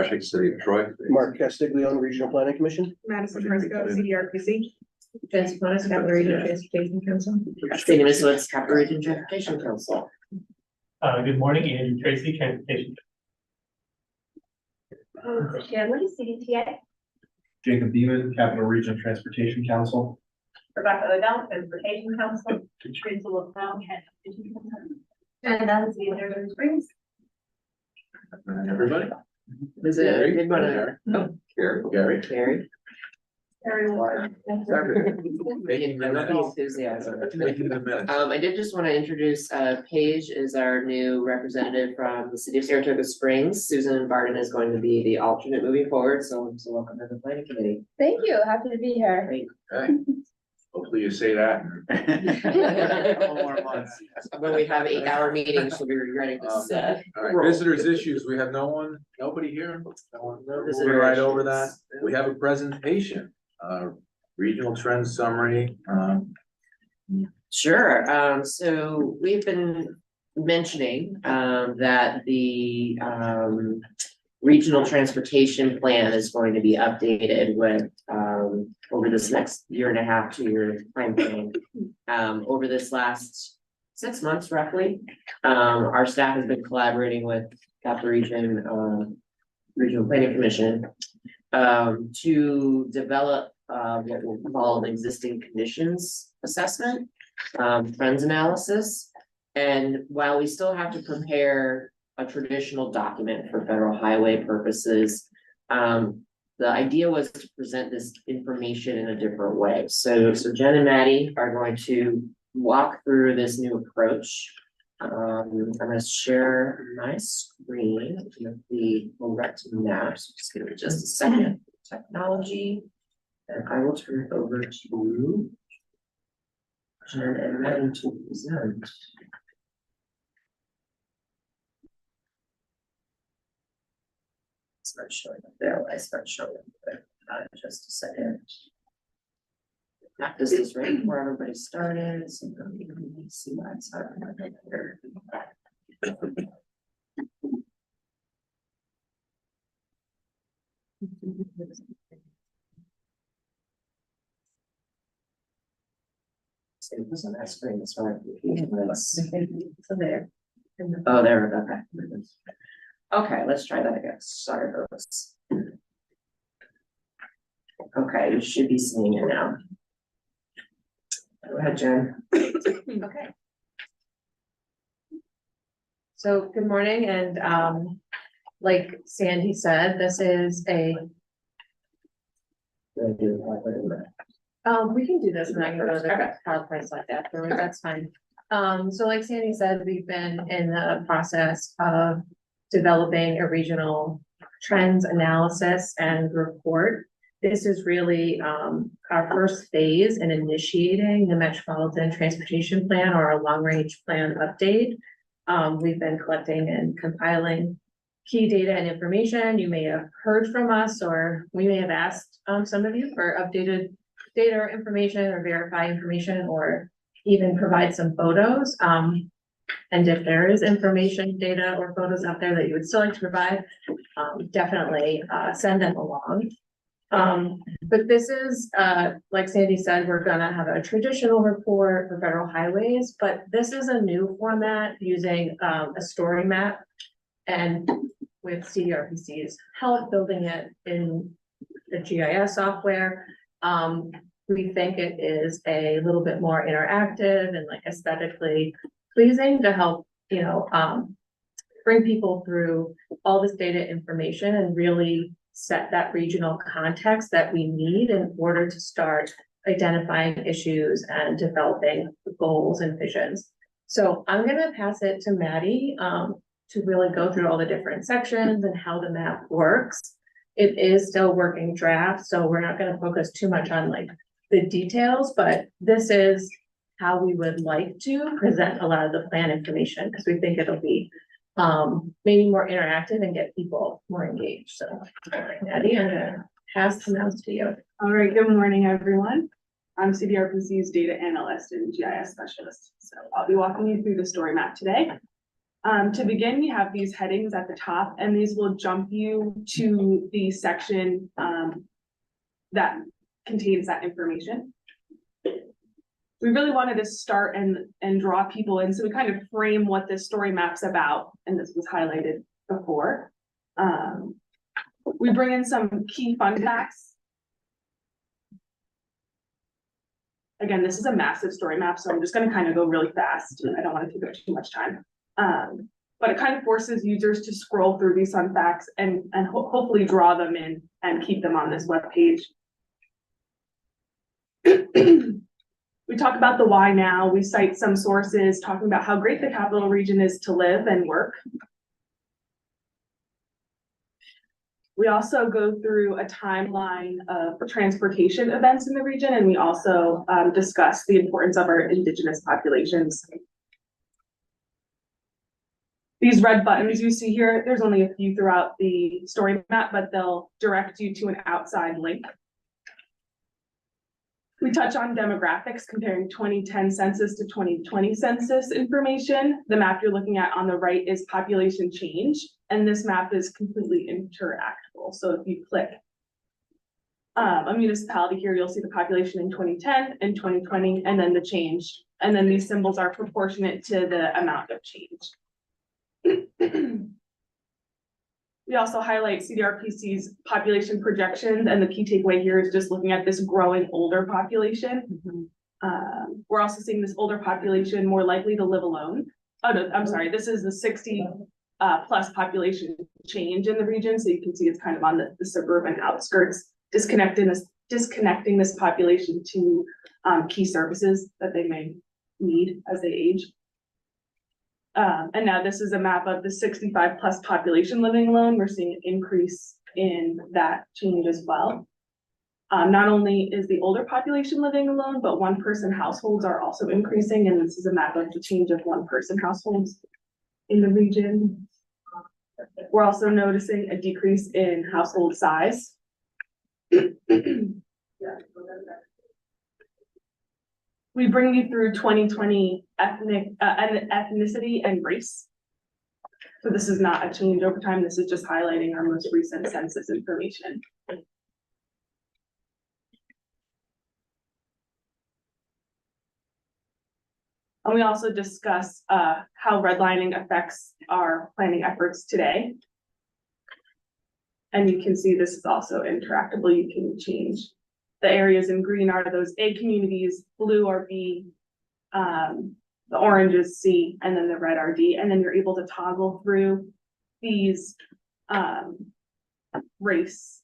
Refreshing City of Troy. Mark Castiglione, Regional Planning Commission. Madison Fresco, CDRPC. Vince Bonus, Capital Region Transportation Council. Christina Mislowitz, Capital Region Transportation Council. Good morning, Andrew Tracy, Transportation. Shanley, CDTA. Jacob Beeman, Capital Region Transportation Council. Rebecca Odell, Transportation Council. Teresa LaFleur, and then City of Northern Springs. Everybody? Is it a good one? Gary. Oh, Gary. Gary. Terry Ward. Making the enthusiasm. Making the minutes. I did just want to introduce, Paige is our new representative from the city of Saratoga Springs. Susan Barden is going to be the alternate moving forward, so welcome to the planning committee. Thank you, happy to be here. Great. Okay. Hopefully you say that. Couple more months. When we have 8-hour meetings, she'll be regretting this. All right, visitors issues, we have nobody here? No one, No moving visitor right over that. issues. We have a presentation, regional trends summary. Sure, so we've been mentioning, that the, regional transportation plan is going to be updated with, over this next 1.5 to 2 year time frame. Over this last 6 months roughly, our staff has been collaborating with Capital Region, Regional Planning Commission, to develop, what we'll call an existing conditions assessment, trends analysis. And while we still have to prepare a traditional document for federal highway purposes, the idea was to present this information in a different way. So Jen and Maddie are going to walk through this new approach. I'm gonna share my screen with the correct maps. Just give me just a second. Technology. And I will turn it over to Jen and Maddie to present. Start showing up there. I start showing up there. Just a second. This is right before everybody started, so you can see my side right here. So it was on that screen, that's why. So there. Oh, there, okay. Okay, let's try that again. Sorry for this. Okay, you should be seeing it now. Go ahead, Jen. Okay. So good morning, and like Sandy said, this is a, we can do this and I can go to the PowerPoint slide afterwards, that's fine. So like Sandy said, we've been in the process of developing a regional trends analysis and report. This is really our first phase in initiating the Metropolitan Transportation Plan, or a long range plan update. We've been collecting and compiling key data and information. You may have heard from us, or we may have asked some of you for updated data or information, or verify information, or even provide some photos. And if there is information, data, or photos out there that you would still like to provide, definitely send them along. But this is, like Sandy said, we're gonna have a traditional report for federal highways, but this is a new format using a story map, and with CDRPC's help building it in the GIS software. We think it is a little bit more interactive and like aesthetically pleasing to help, bring people through all this data information and really set that regional context that we need in order to start identifying issues and developing goals and visions. So I'm gonna pass it to Maddie to really go through all the different sections and how the map works. It is still working draft, so we're not gonna focus too much on like the details, but this is how we would like to present a lot of the plan information, because we think it'll be maybe more interactive and get people more engaged. So Maddie, I'm gonna pass the mouse to you. All right, good morning, everyone. I'm CDRPC's data analyst and GIS specialist. So I'll be walking you through the story map today. To begin, we have these headings at the top, and these will jump you to the section that contains that information. We really wanted to start and draw people in, so we kind of frame what this story map's about, and this was highlighted before. We bring in some key fun facts. Again, this is a massive story map, so I'm just gonna kind of go really fast. I don't want to take up too much time. But it kind of forces users to scroll through these fun facts and hopefully draw them in and keep them on this webpage. We talk about the why now. We cite some sources talking about how great the capital region is to live and work. We also go through a timeline of transportation events in the region, and we also discuss the importance of our indigenous populations. These red buttons you see here, there's only a few throughout the story map, but they'll direct you to an outside link. We touch on demographics, comparing 2010 census to 2020 census information. The map you're looking at on the right is population change, and this map is completely interactable. So if you click a municipality here, you'll see the population in 2010 and 2020, and then the change. And then these symbols are proportionate to the amount of change. We also highlight CDRPC's population projections, and the key takeaway here is just looking at this growing older population. We're also seeing this older population more likely to live alone. Oh no, I'm sorry, this is the 60 plus population change in the region. So you can see it's kind of on the suburban outskirts, disconnecting this population to key services that they may need as they age. And now this is a map of the 65 plus population living alone. We're seeing an increase in that change as well. Not only is the older population living alone, but one person households are also increasing. And this is a map of the change of one person households in the region. We're also noticing a decrease in household size. We bring you through 2020 ethnicity and race. So this is not a change over time. This is just highlighting our most recent census information. And we also discuss how redlining affects our planning efforts today. And you can see this is also interactable. You can change. The areas in green are those A communities, blue are B, the orange is C, and then the red are D. And then you're able to toggle through these race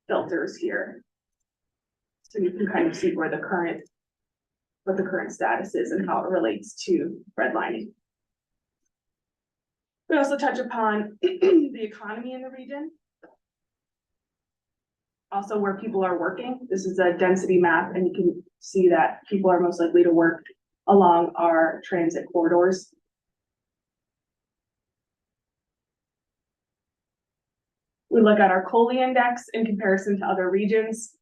filters here. So you can kind of see where what the current status is and how it relates to redlining. We also touch upon the economy in the region. Also where people are working. This is a density map, and you can see that people are most likely to work along our transit corridors. We look at our COLI index in comparison to other regions.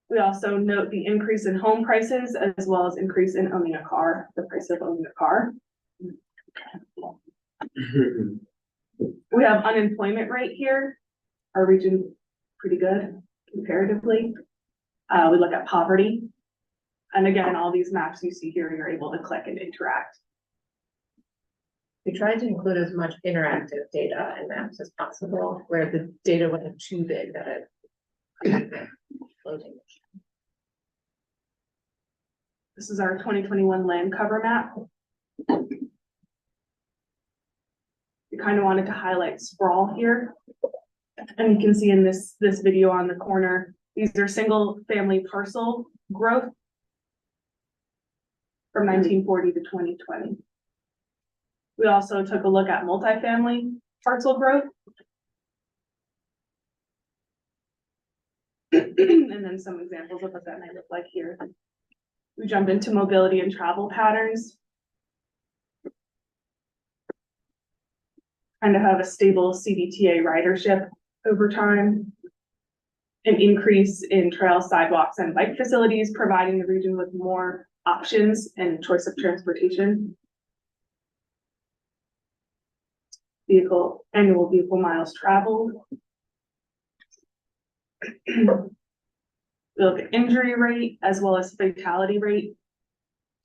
We also note the increase in home prices as well as increase in owning a car, the price of owning a car. We have unemployment rate here. Our region's pretty good comparatively. We look at poverty. And again, all these maps you see here, you're able to click and interact. We tried to include as much interactive data and maps as possible, where the data wasn't too big that it floating. This is our 2021 land cover map. We kind of wanted to highlight sprawl here. And you can see in this video on the corner, these are single family parcel growth from 1940 to 2020. We also took a look at multifamily parcel growth. And then some examples of what that might look like here. We jump into mobility and travel patterns. Kind of have a stable CDTA ridership over time. An increase in trail, sidewalks, and bike facilities, providing the region with more options and choice of transportation. annual vehicle miles traveled. We look at injury rate as well as fatality rate.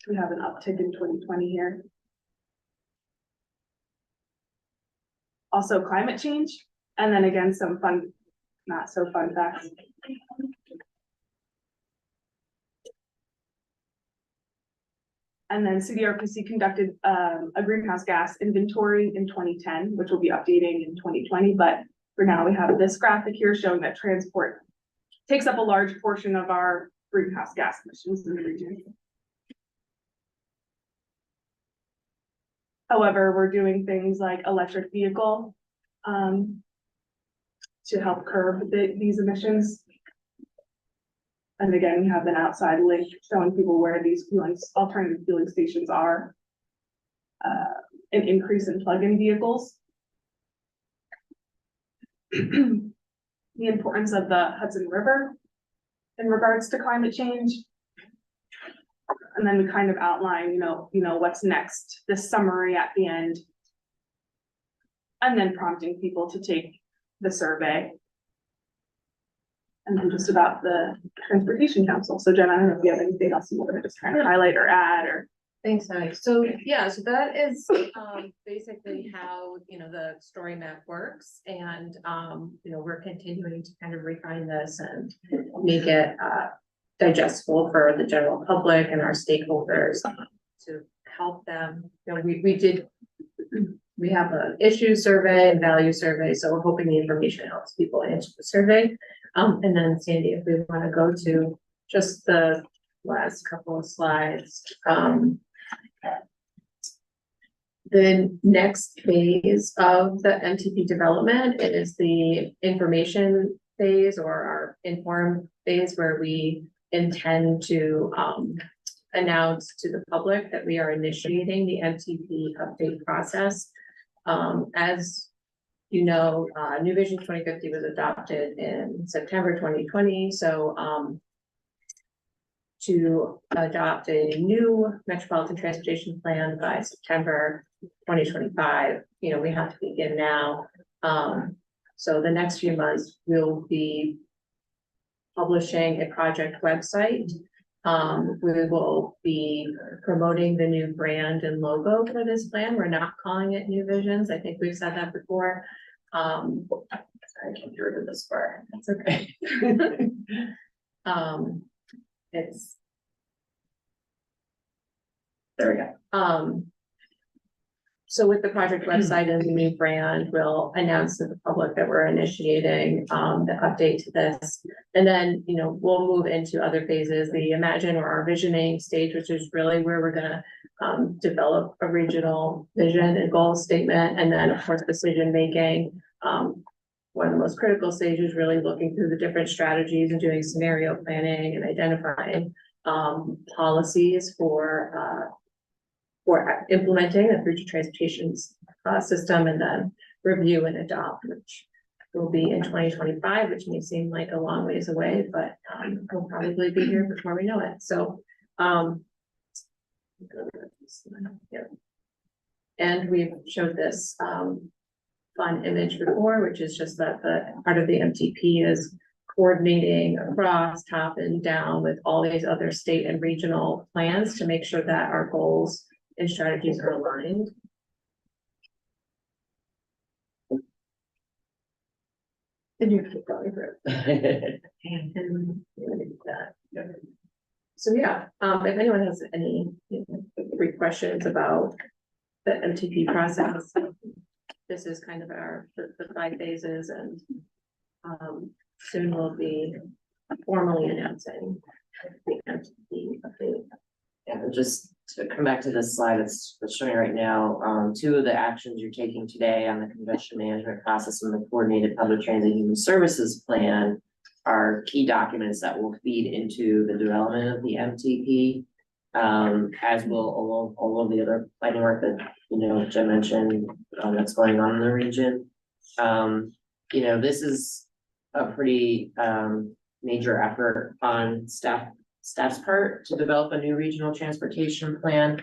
We have an uptick in 2020 here. Also climate change, and then again, some fun, not so fun facts. And then CDRPC conducted a greenhouse gas inventory in 2010, which will be updating in 2020. But for now, we have this graphic here showing that transport takes up a large portion of our greenhouse gas emissions in the region. However, we're doing things like electric vehicle to help curb these emissions. And again, we have an outside link showing people where these alternative fueling stations are. An increase in plug-in vehicles. The importance of the Hudson River in regards to climate change. And then we kind of outline, you know, what's next, this summary at the end. And then prompting people to take the survey. And then just about the Transportation Council. So Jen, I don't know if you have anything else you want to just kind of highlight or add or. Thanks, Honey. So, yeah, so that is, basically how, the story map works. And, we're continuing to kind of refine this and make it, digestible for the general public and our stakeholders to help them. We have an issue survey and value survey, so we're hoping the information helps people answer the survey. And then Sandy, if we want to go to just the last couple of slides. The next phase of the MTP development is the information phase or our inform phase, where we intend to announce to the public that we are initiating the MTP update process. As you know, New Vision 2050 was adopted in September 2020. So to adopt a new metropolitan transportation plan by September 2025, we have to begin now. So the next few months we'll be publishing a project website. We will be promoting the new brand and logo for this plan. We're not calling it New Visions. I think we've said that before. Sorry, I can't get rid of this bar. That's okay. There we go. So with the project website and the new brand, we'll announce to the public that we're initiating the update to this. And then, we'll move into other phases, the imagine or our visioning stage, which is really where we're gonna develop a regional vision and goal statement. And then of course, decision making. One of the most critical stages, really looking through the different strategies and doing scenario planning and identifying policies for implementing a future transportation system, and then review and adopt, which will be in 2025, which may seem like a long ways away, but we'll probably be here before we know it. So, and we've showed this fun image before, which is just that the part of the MTP is coordinating across top and down with all these other state and regional plans to make sure that our goals and strategies are aligned. And you keep going through. So yeah, if anyone has any brief questions about the MTP process, this is kind of the 5 phases, and soon we'll be formally announcing the MTP update. Yeah, just to come back to this slide that's showing right now, 2 of the actions you're taking today on the congestion management process and the coordinated public transit human services plan are key documents that will feed into the development of the MTP, as will all of the other planning work that, Jen mentioned, that's going on in the region. This is a pretty major effort on staff's part to develop a new regional transportation plan.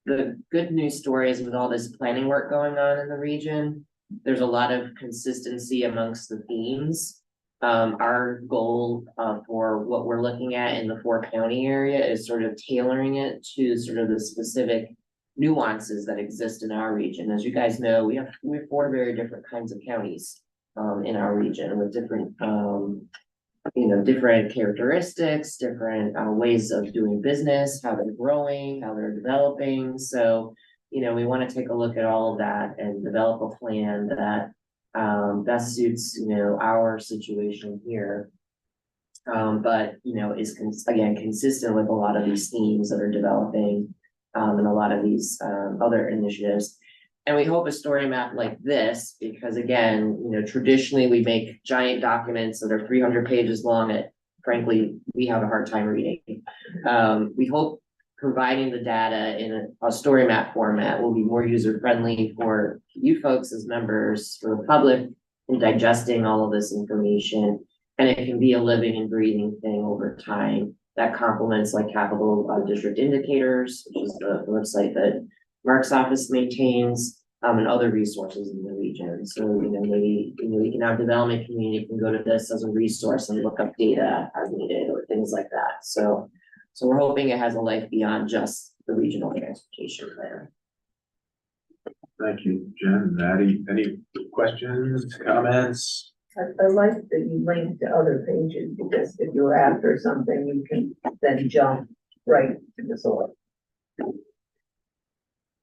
The good news story is, with all this planning work going on in the region, there's a lot of consistency amongst the themes. Our goal, for what we're looking at in the 4-county area is sort of tailoring it to sort of the specific nuances that exist in our region. As you guys know, we have 4 very different kinds of counties, in our region with different, different characteristics, different, ways of doing business, how they're growing, how they're developing. So, we want to take a look at all of that and develop a plan that best suits, our situation here. But, is again, consistent with a lot of these themes that are developing, and a lot of these, other initiatives. And we hope a story map like this, because again, traditionally we make giant documents that are 300 pages long that frankly, we have a hard time reading. We hope providing the data in a story map format will be more user friendly for you folks as members, for the public, in digesting all of this information. And it can be a living and breathing thing over time that complements like Capital District Indicators, which is the website that Mark's office maintains, and other resources in the region. So, maybe, we can have development community can go to this as a resource and look up data as needed or things like that. So we're hoping it has a life beyond just the regional transportation plan. Thank you, Jen. Maddie, any questions, comments? I like that you link to other pages, because if you're after something, you can then jump right to the source.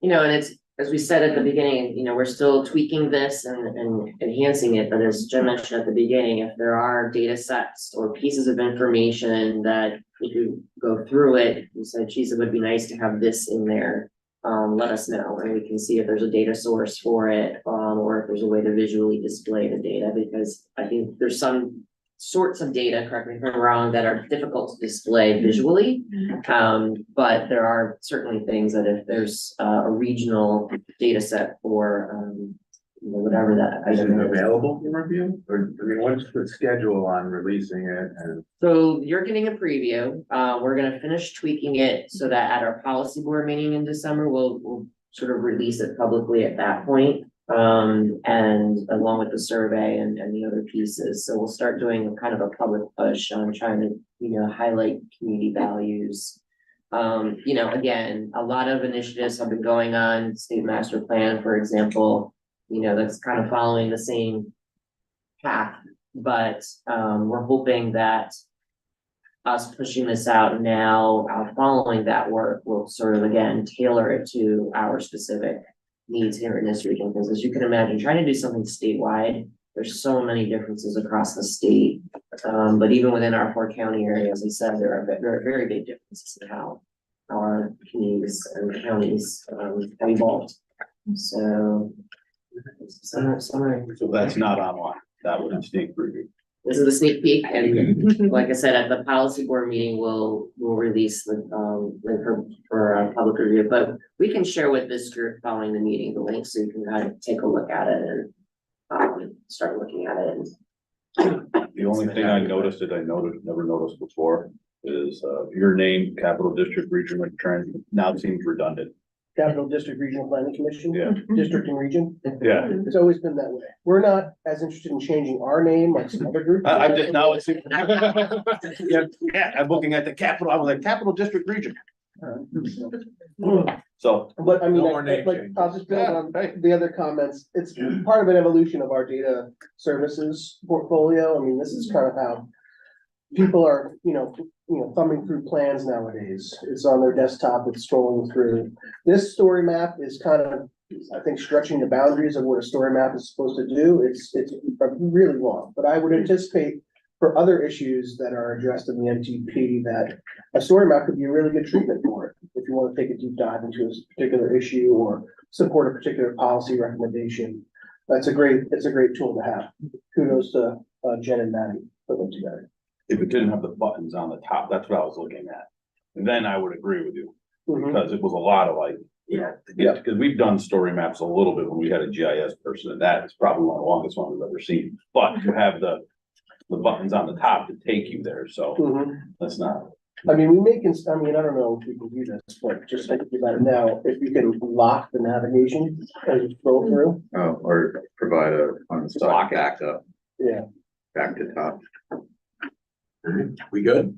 And it's, as we said at the beginning, we're still tweaking this and enhancing it, but as Jen mentioned at the beginning, if there are data sets or pieces of information that if you go through it, you said, geez, it would be nice to have this in there, let us know, and we can see if there's a data source for it, or if there's a way to visually display the data, because I think there's some sorts of data, correct me if I'm wrong, that are difficult to display visually. But there are certainly things that if there's a regional data set for, whatever that Is it item is. available for review? Or, what's the schedule on releasing it? And So you're getting a preview. We're gonna finish tweaking it so that at our policy board meeting in December, we'll sort of release it publicly at that point. And along with the survey and the other pieces. So we'll start doing kind of a public push on trying to, highlight community values. Again, a lot of initiatives have been going on, state master plan, for example, that's kind of following the same path. But, we're hoping that us pushing this out now, following that work, will sort of, again, tailor it to our specific needs here in this region, because as you can imagine, trying to do something statewide, there's so many differences across the state. But even within our 4-county area, as I said, there are very big differences in how our communities and counties have evolved. So summary. So that's not online, that would be sneak preview. This is the sneak peek, and like I said, at the policy board meeting, we'll release the link for public review, but we can share with this group following the meeting, the link, so you can kind of take a look at it and start looking at it. The only thing I noticed that never noticed before is your name, Capital District Regional Trend, now seems redundant. Capital District Regional Planning Commission. Yeah. District and region. Yeah, It's always been that way. We're not as interested in changing our name like some other groups. I just now it's. Yeah, I'm looking at the capital, I was like, Capital District Region. So. But I mean, No more name like, changes. I'll just build Yeah, on hey. the other comments. It's part of an evolution of our data services portfolio. I mean, this is kind of how people are, thumbing through plans nowadays. It's on their desktop, it's scrolling through. This story map is kind of, I think, stretching the boundaries of what a story map is supposed to do. It's really long, but I would anticipate for other issues that are addressed in the MTP that a story map could be a really good treatment for it. If you want to take a deep dive into a particular issue or support a particular policy recommendation, it's a great tool to have. Kudos to Jen and Maddie for them together. If it didn't have the buttons on the top, that's what I was looking at. And then I would agree with you, because it was a lot of like. Yeah. Because we've done story maps a little bit when we had a GIS person, and that is probably one of the longest ones we've ever seen. But to have the buttons on the top to take you there, so Mhm. that's not. I mean, we may, I mean, I don't know if we can do this, but just thinking about it now, if you can lock the navigation as you scroll through, Oh, or provide on the side, back up, yeah. back to top. We good?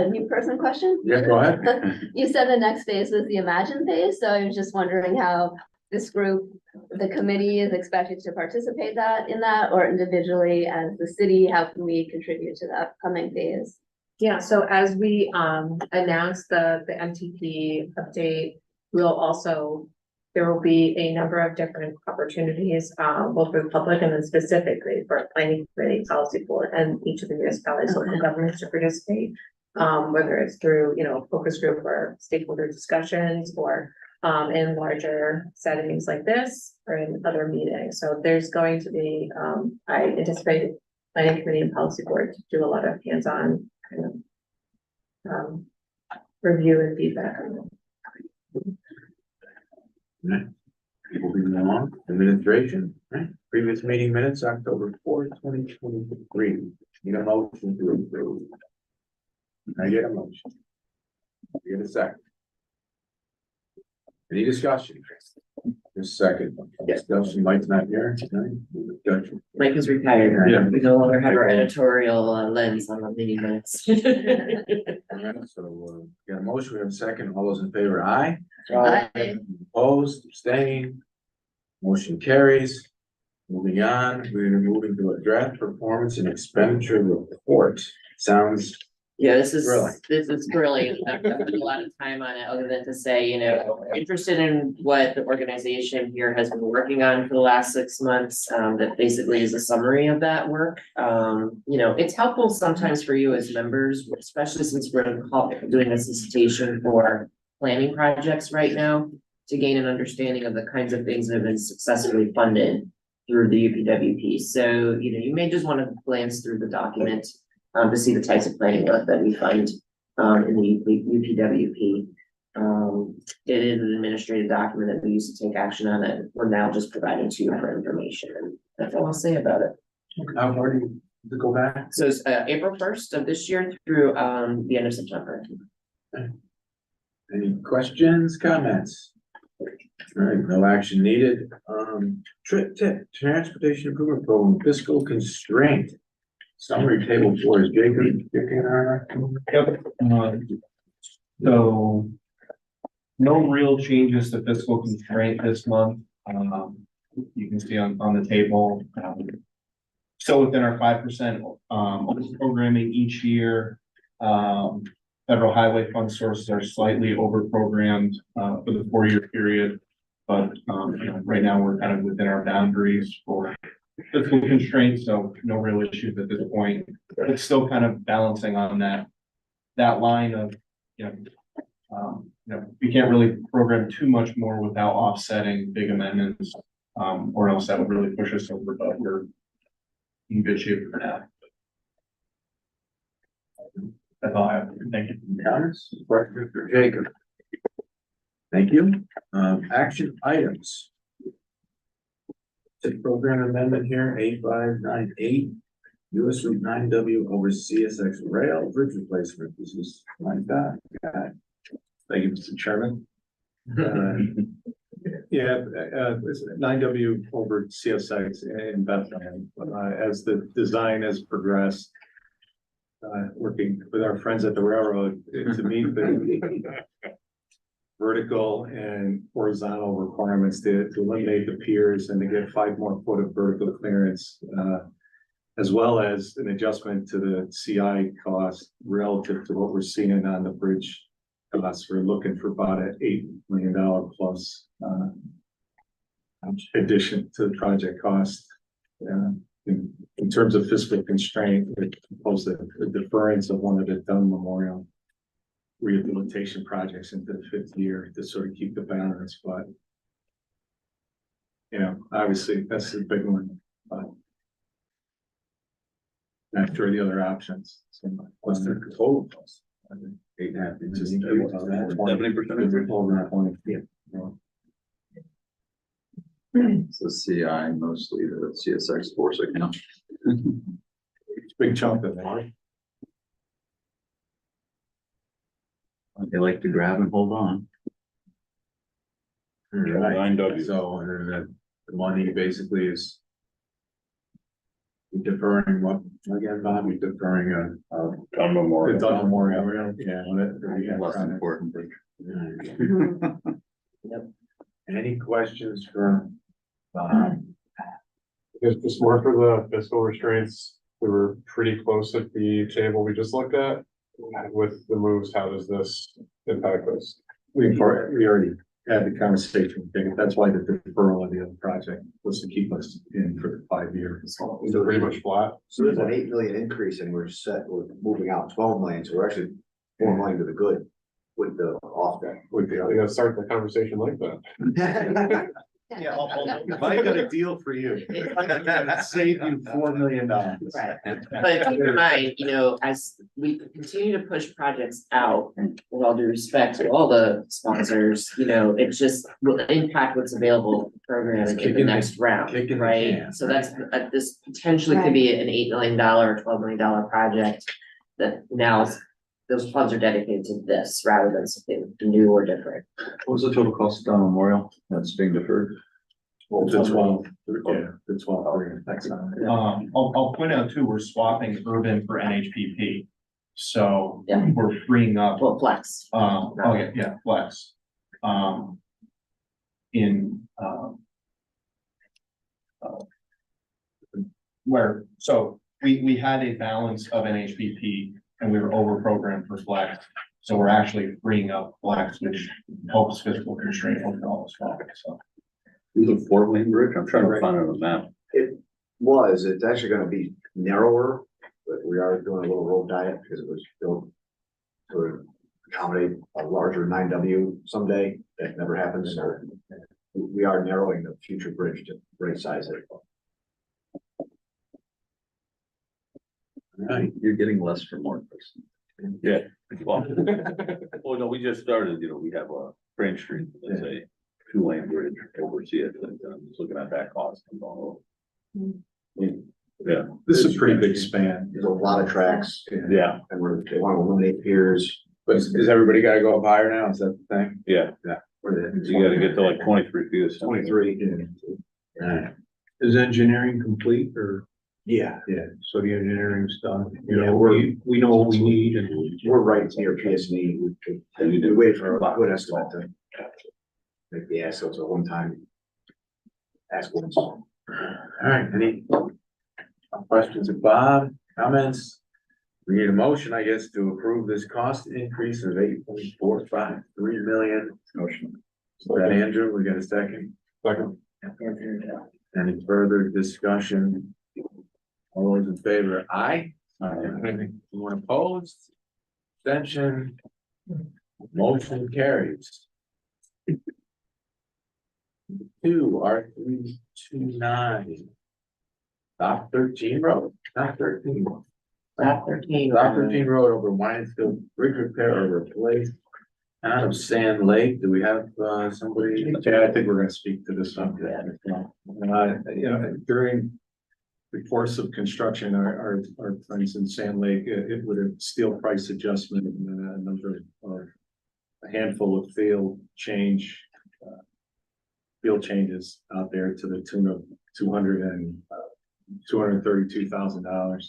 New person question? Yeah, go ahead. You said the next phase was the Imagine phase, so I was just wondering how this group, the committee is expected to participate in that, or individually as the city, how can we contribute to the upcoming phase? Yeah, so as we announce the MTP update, we'll also, there will be a number of different opportunities, both for the public and then specifically for planning committee, policy board, and each of the municipalities, local governments to participate. Whether it's through, you know, focus group or stakeholder discussions, or in larger settings like this, or in other meetings. So there's going to be, I anticipate planning committee and policy board to do a lot of hands-on kind of review and feedback. Moving along, administration, right? Previous meeting minutes, October 4th, 2023. Need a motion to approve. Can I get a motion? Get a second. Any discussion? Just a second. Discussion, Mike's not here tonight. Discussion. Mike is retired. Yeah. We no longer have our editorial lens on the meeting minutes. All right, so, got a motion, we have a second. All those in favor, aye? Aye. Opposed, abstained. Motion carries. Moving on, we're moving to a draft performance and expenditure report. Sounds Yeah, this is Really? brilliant. I've spent a lot of time on it, other than to say, you know, interested in what the organization here has been working on for the last 6 months. That basically is a summary of that work. You know, it's helpful sometimes for you as members, especially since we're doing a solicitation for planning projects right now, to gain an understanding of the kinds of things that have been successfully funded through the UPWP. So, you know, you may just want to glance through the document to see the types of planning work that we fund in the UPWP. It is an administrative document that we used to take action on, and we're now just providing to you for information, and that's all I'll say about it. how far do you go back? So it's April 1st of this year through the end of September. Any questions, comments? All right, no action needed. Transportation improvement program, fiscal constraint. Summary table 4 is Jacob kicking our. Yep. So no real changes to fiscal constraint this month. You can see on the table, still within our 5% programming each year. Federal highway fund sources are slightly over programmed for the 4-year period. But you know, right now we're kind of within our boundaries for fiscal constraints, so no real issues at this point. It's still kind of balancing on that line of, you know, we can't really program too much more without offsetting big amendments, or else that would really push us over, but we're in good shape for now. That's all I have. Thank you. Comments, questions for Jacob? Thank you. Action items. The program amendment here, 8598, US Route 9W over CSX rail bridge replacement. This is like that. Thank you, Mr. Chairman. Yeah, it's 9W over CSX in Bethlehem. As the design has progressed, working with our friends at the railroad to meet the vertical and horizontal requirements to eliminate the piers and to get 5 more foot of vertical clearance, as well as an adjustment to the CI cost relative to what we're seeing on the bridge costs. We're looking for about an $8 million plus addition to the project cost. In terms of fiscal constraint, it proposed a deference of one of the Dunn Memorial rehabilitation projects into the 5th year to sort of keep the balance, but you know, obviously that's a big one, but after the other options. So What's the total cost? 8.5 inches. 70% over 20 feet. So CI mostly the CSX force account. it's a big chunk of that. They like to grab and hold on. All right, 9W. so the money basically is deferring what, again, Bob, you're deferring Town the Memorial. Dunn Memorial, yeah. Less important. Any questions for, Just more for the fiscal restraints, we were pretty close at the table we just looked at. With the moves, how does this impact us? we already had the conversation, that's why the deferral of the other project was to keep us in for the 5 years. Is it pretty much flat? So there's an 8 million increase and we're moving out 12 million, so we're actually 4 million to the good with the offset. We gotta start the conversation like that. Yeah, if I got a deal for you, save you $4 million. Right. But keep in mind, you know, as we continue to push projects out, and with all due respect to all the sponsors, you know, it just will impact what's available for program in the Kicking next round, kicking the right? can. So that's, this potentially could be an $8 million or $12 million project that now those funds are dedicated to this rather than something new or different. What was the total cost of Dunn Memorial that's being deferred? The 12, yeah, the 12, that's not. I'll point out too, we're swapping urban for NHPP. So Yeah. we're freeing up, Well, flex. flex. In, where, so we had a balance of NHPP and we were over programmed for flex. So we're actually freeing up flex, which helps fiscal constraint overall as well, so. Is it 4-lane bridge? I'm trying to find it on the map. It's actually gonna be narrower, but we are doing a little road diet because it was built to accommodate a larger 9W someday. That never happens, so we are narrowing the future bridge to right size it. Right, You're getting less for more. Yeah. Well, no, we just started, you know, we have a Branch Street, it's a 2-lane bridge oversee it, and I'm just looking at that cost. I'm going, oh. Yeah, this is a pretty big span. There's a lot of tracks. yeah, And they want to eliminate piers. But is everybody gotta go up higher now, is that the thing? yeah. You gotta get to like 23 feet or something. 23. Right. Is engineering complete or? Yeah, Yeah, so the engineering's done, Yeah, we're- we know what we need and. we're right near PSNE. We wait for a good estimate to make the ask, so it's a one-time ask once. All right, any questions of Bob, comments? We need a motion, I guess, to approve this cost increase of 8.453 million. Motion. Is that Andrew? We got a second? Second. Any further discussion? All those in favor, aye? Anyone opposed? Abstention? Motion carries. 2R329. Dock 13 road, Dock 13. Dock 13. Dock 13 road over Winesfield, bridge repair or replace. Out of Sand Lake, do we have somebody? Yeah, I think we're gonna speak to this one. You know, during the course of construction, our friends in Sand Lake, it would have steel price adjustment and a number of a handful of field changes out there to the tune of $232,000.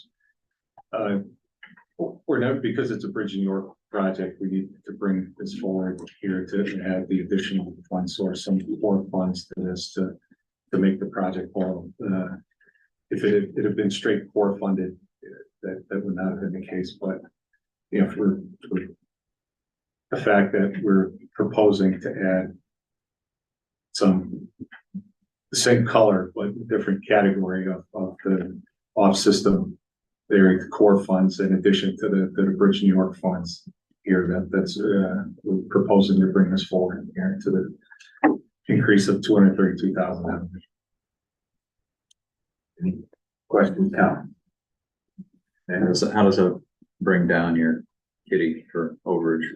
We're not, because it's a Bridge New York project, we need to bring this forward here to have the additional fund source, some core funds to this to make the project whole. If it had been straight core funded, that would not have been the case, but you know, for the fact that we're proposing to add some the same color, but different category of the off-system the core funds in addition to the Bridge New York funds here that's we're proposing to bring this forward here to the increase of $232,000. Any questions, comments? How does that bring down your kitty for overage?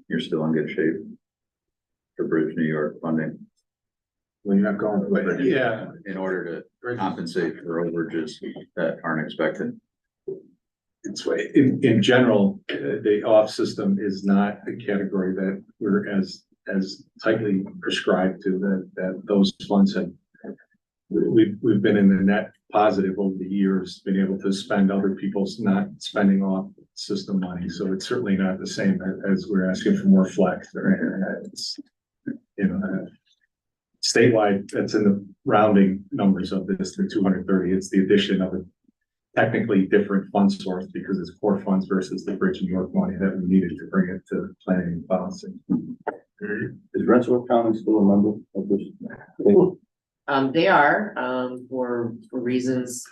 You're still in good shape for Bridge New York funding. Well, you're not going, but Yeah, In order to compensate for overages that aren't expected. It's way, in general, the off system is not a category that we're as tightly prescribed to, that those funds have. We've been in the net positive over the years, been able to spend other people's not spending off system money, so it's certainly not the same as we're asking for more flex, or it's, you know, statewide, that's in the rounding numbers of this, the 230, it's the addition of a technically different fund source because it's core funds versus the Bridge New York money that we needed to bring it to planning and policy. Is Rensselaer County still a member of this? They are, for reasons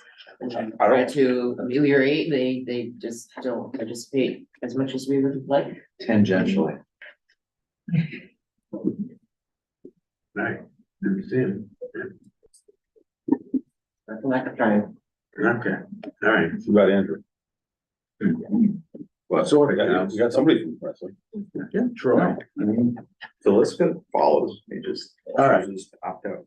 try to ameliorate, they just don't participate as much as we would like. Tangentially. Right, understand. That's a lack of trying. Okay, all right. What about Andrew? Well, sort We of. got somebody from Rensselaer. Yeah, Troy. So let's go follows, he just. All right. Just opt out.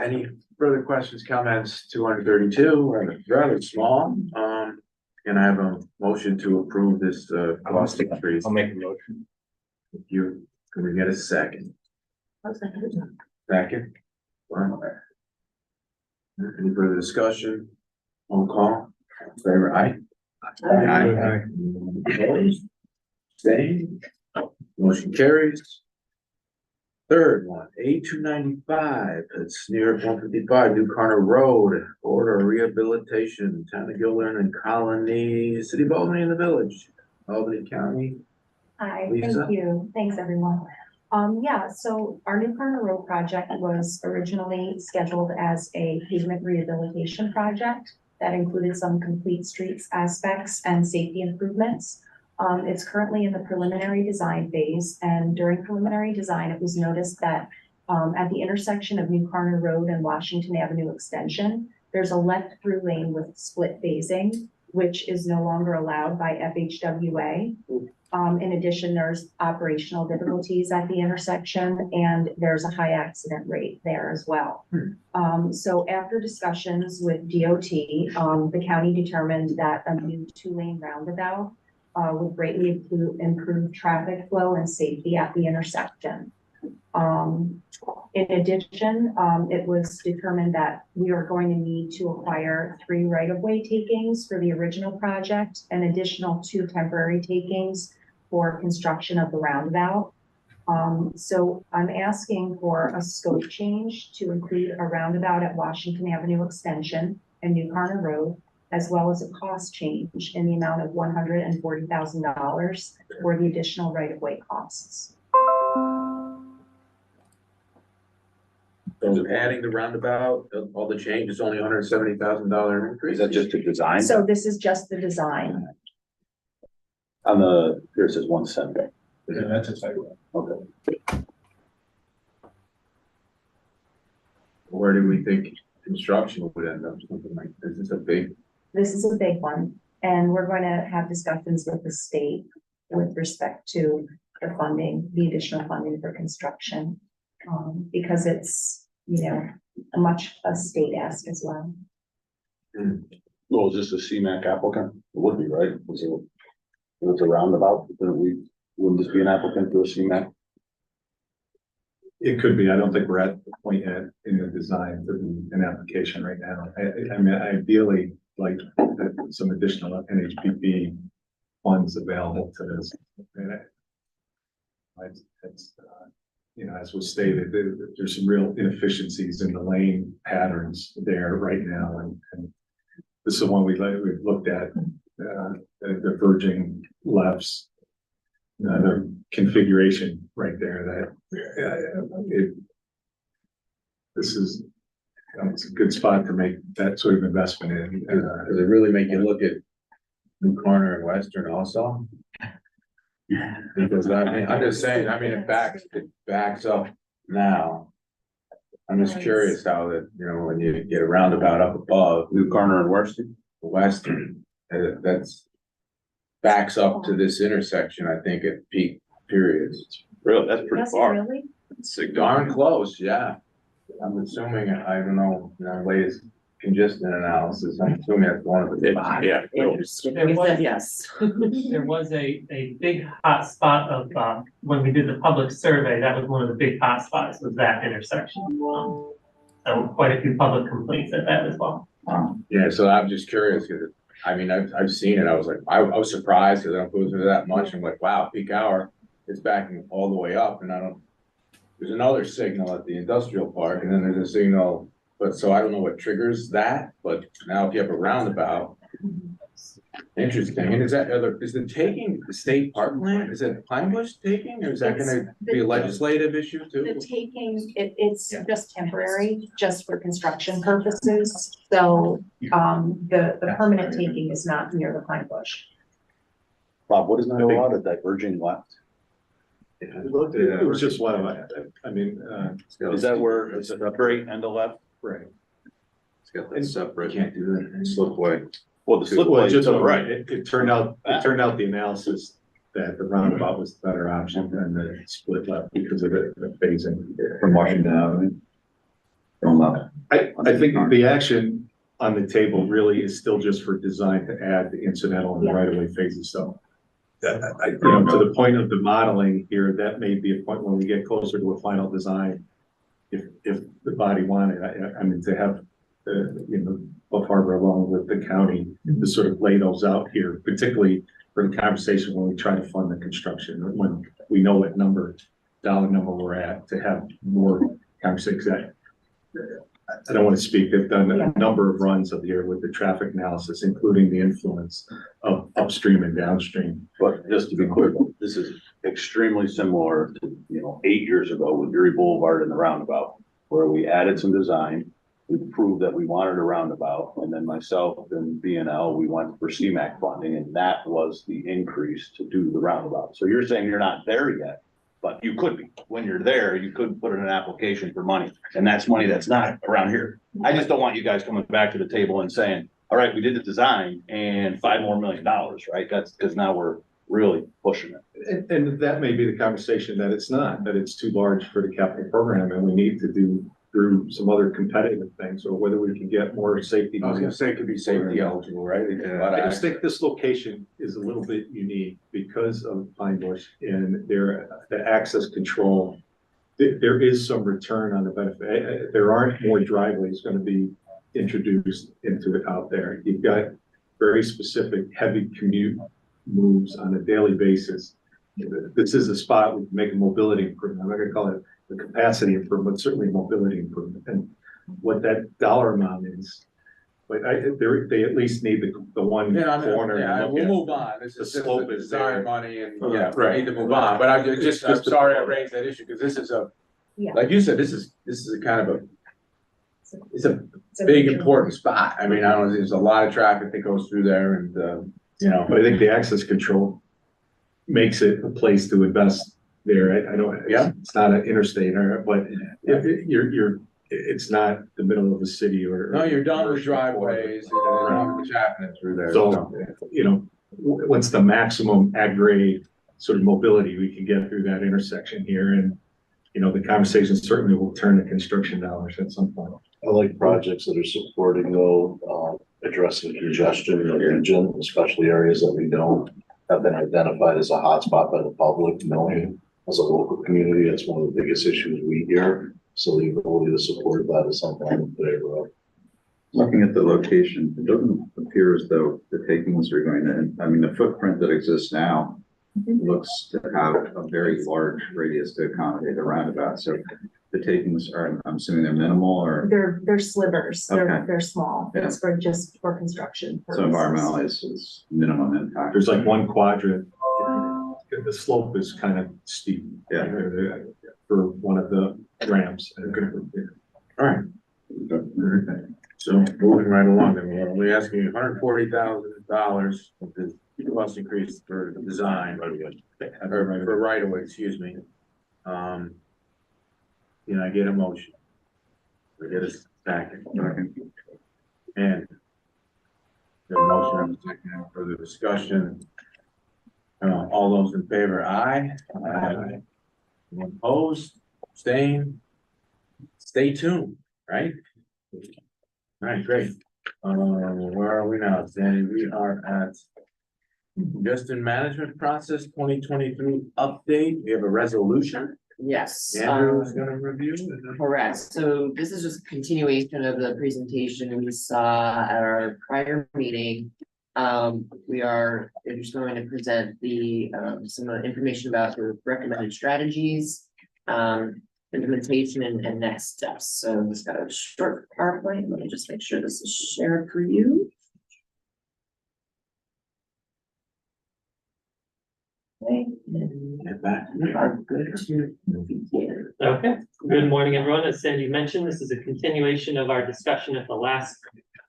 Any further questions, comments? 232, rather small. Can I have a motion to approve this, cost increase? I'll make a motion. Thank you. Can we get a second? Second. All right. Any further discussion? On call? Favor aye? Aye. Opposed? Abstained? Motion carries. Third one, A295, it's New York 155, New Carter Road, Border Rehabilitation, Town of Gilliland and Colony, City of Albany in the Village, Albany County. Hi, Lisa? thank you. Thanks, everyone. Yeah, so our New Carter Road project was originally scheduled as a pavement rehabilitation project that included some complete streets aspects and safety improvements. It's currently in the preliminary design phase, and during preliminary design, it was noticed that at the intersection of New Carter Road and Washington Avenue Extension, there's a left through lane with split phasing, which is no longer allowed by FHWA. In addition, there's operational difficulties at the intersection, and there's a high accident rate there as well. So after discussions with DOT, the county determined that a new 2-lane roundabout would greatly improve traffic flow and safety at the intersection. In addition, it was determined that we are going to need to acquire 3 right-of-way takings for the original project, and additional 2 temporary takings for construction of the roundabout. So I'm asking for a scope change to include a roundabout at Washington Avenue Extension and New Carter Road, as well as a cost change in the amount of $140,000 for the additional right-of-way costs. So adding the roundabout, all the change is only $170,000 increase? Is that just a design? So this is just the design. On the, here it says 170. Yeah, that's a typo. Okay. Where do we think construction would end up? Something like, this is a big, This is a big one, and we're going to have discussions with the state with respect to the funding, the additional funding for construction. Because it's, you know, a state ask as well. Well, is this a CMAQ applicant? It would be, right? If it's a roundabout, then wouldn't this be an applicant to a CMAQ? It could be, I don't think we're at the point yet in the design to be an application right now. I mean, ideally, like some additional NHPP funds available to this. It's, you know, as was stated, there's some real inefficiencies in the lane patterns there right now, and this is the one we've looked at, diverging lefts, the configuration right there that this is, it's a good spot to make that sort of investment in. does it really make you look at New Corner and Western also? Because I mean, I'm just saying, I mean, it backs up now. I'm just curious how that, you know, when you get a roundabout up above New Carter and Western, that's backs up to this intersection, I think, at peak periods. really, that's pretty Does it far. really? It's darn close, yeah. I'm assuming, I don't know, you know, ways, congestion analysis, I'm assuming that's one of the. Yeah. There was, yes. there was a big hot spot of, when we did the public survey, that was one of the big hot spots, was that intersection. So quite a few public complaints at that as well. Yeah, so I'm just curious, because I mean, I've seen it, I was like, I was surprised, because I don't go through that much, I'm like, wow, peak hour, it's backing all the way up, and I don't. There's another signal at the industrial park, and then there's a signal, but so I don't know what triggers that, but now if you have a roundabout. Interesting, and is the taking the state parkland, is it Pine Bush taking, or is that gonna be a legislative issue The too? taking, it's just temporary, just for construction purposes, so, the permanent taking is not near the Pine Bush. Bob, what is not allowed a diverging left? Yeah, I looked at it, it was just one of, I mean, Is that where it's a straight and a left? right. It's got that separate Can't do that. slipway. Well, the slipway Well, is just to the right, right. it turned out the analysis that the roundabout was the better option than the split left because of the phasing. From Washington Avenue. From left. I think the action on the table really is still just for design to add the incidental and the right of way phases, so. You know, to the point of the modeling here, that may be a point when we get closer to a final design. If the body wanted, I mean, to have, you know, Buff Harbor along with the county to sort of lay those out here, particularly for the conversation when we try to fund the construction, when we know what dollar number we're at, to have more conversation. I don't want to speak, they've done a number of runs up here with the traffic analysis, including the influence of upstream and downstream. But just to be clear, this is extremely similar to, 8 years ago with Erie Boulevard and the roundabout, where we added some design. We proved that we wanted a roundabout, and then myself and BNL, we went for CMAQ funding, and that was the increase to do the roundabout. So you're saying you're not there yet, but you could be. When you're there, you could put in an application for money, and that's money that's not around here. I just don't want you guys coming back to the table and saying, all right, we did the design and $5 more million, right? That's because now we're really pushing it. And that may be the conversation, that it's not, that it's too large for the capital program and we need to do through some other competitive things, or whether we can get more safety. I was gonna say it could be safety eligible, right? I just think this location is a little bit unique because of Pine Bush and the access control. There is some return on the benefit. There aren't more driveways gonna be introduced out there. You've got very specific heavy commute moves on a daily basis. This is a spot we can make a mobility improvement. I'm not gonna call it the capacity improvement, but certainly mobility improvement, and what that dollar amount is. But they at least need the one corner. Yeah, to we'll look move at. on. This The is slope is design there. money and, Right. we need to move on, but I'm sorry I raised that issue, because this is Yeah. like you said, this is a kind of it's a big, important spot. I mean, I don't know, there's a lot of traffic that goes through there and, But I think the access control makes it a place to invest there. I don't, it's not an interstate, but if it's not the middle of the city or. no, you're done with driveways, and not much happening through there. So, what's the maximum ag grade sort of mobility we can get through that intersection here? And, the conversation certainly will turn to construction dollars at some point. I like projects that are supporting though, addressing congestion in the region, especially areas that we don't have been identified as a hotspot by the public, knowing as a local community, it's one of the biggest issues we hear. So the ability to support that is something I'm in favor of. Looking at the location, it doesn't appear as though the takings are going to, I mean, the footprint that exists now looks to have a very large radius to accommodate a roundabout. So the takings are, I'm assuming they're minimal, or? They're slivers, Okay. they're small, Yeah. it's just for construction So purposes. environmental is minimum impact. There's like one quadrant, the slope is kind of steep. Yeah. For one of the ramps. All right. So moving right along, then we're asking $140,000 of the cost increase for the design, or for right of way, excuse me. Can I get a motion? We get a second. And the motion, I'm second for the discussion. All those in favor, aye. Aye. Anyone opposed, abstain, stay tuned, right? Right, great. Where are we now, Sandy? We are at Congestion Management Process 2023 update. We have a resolution. Yes. Andrew's gonna review. Correct, so this is just a continuation of the presentation we saw at our prior meeting. We are just going to present the, some information about the recommended strategies, implementation and next steps. So it's got a short PowerPoint. Let me just make sure this is shared for you. Okay, and Get back. we are good to begin. Okay, good morning, everyone. As Sandy mentioned, this is a continuation of our discussion at the last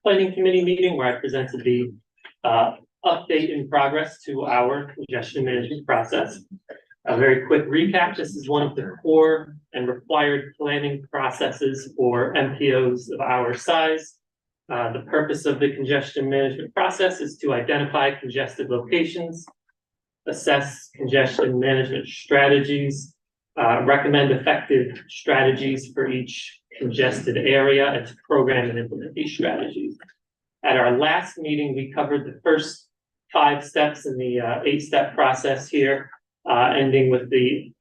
planning committee meeting where I presented the update in progress to our congestion management process. A very quick recap, this is one of the core and required planning processes for MPOs of our size. The purpose of the congestion management process is to identify congested locations, assess congestion management strategies, recommend effective strategies for each congested area, and to program and implement these strategies. At our last meeting, we covered the first 5 steps in the 8-step process here, ending with the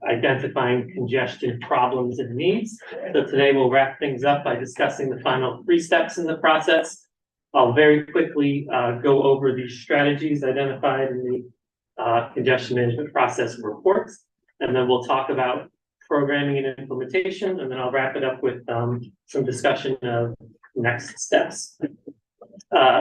identifying congestion problems and needs. So today we'll wrap things up by discussing the final 3 steps in the process. I'll very quickly go over the strategies identified in the congestion management process reports, and then we'll talk about programming and implementation, and then I'll wrap it up with some discussion of next steps.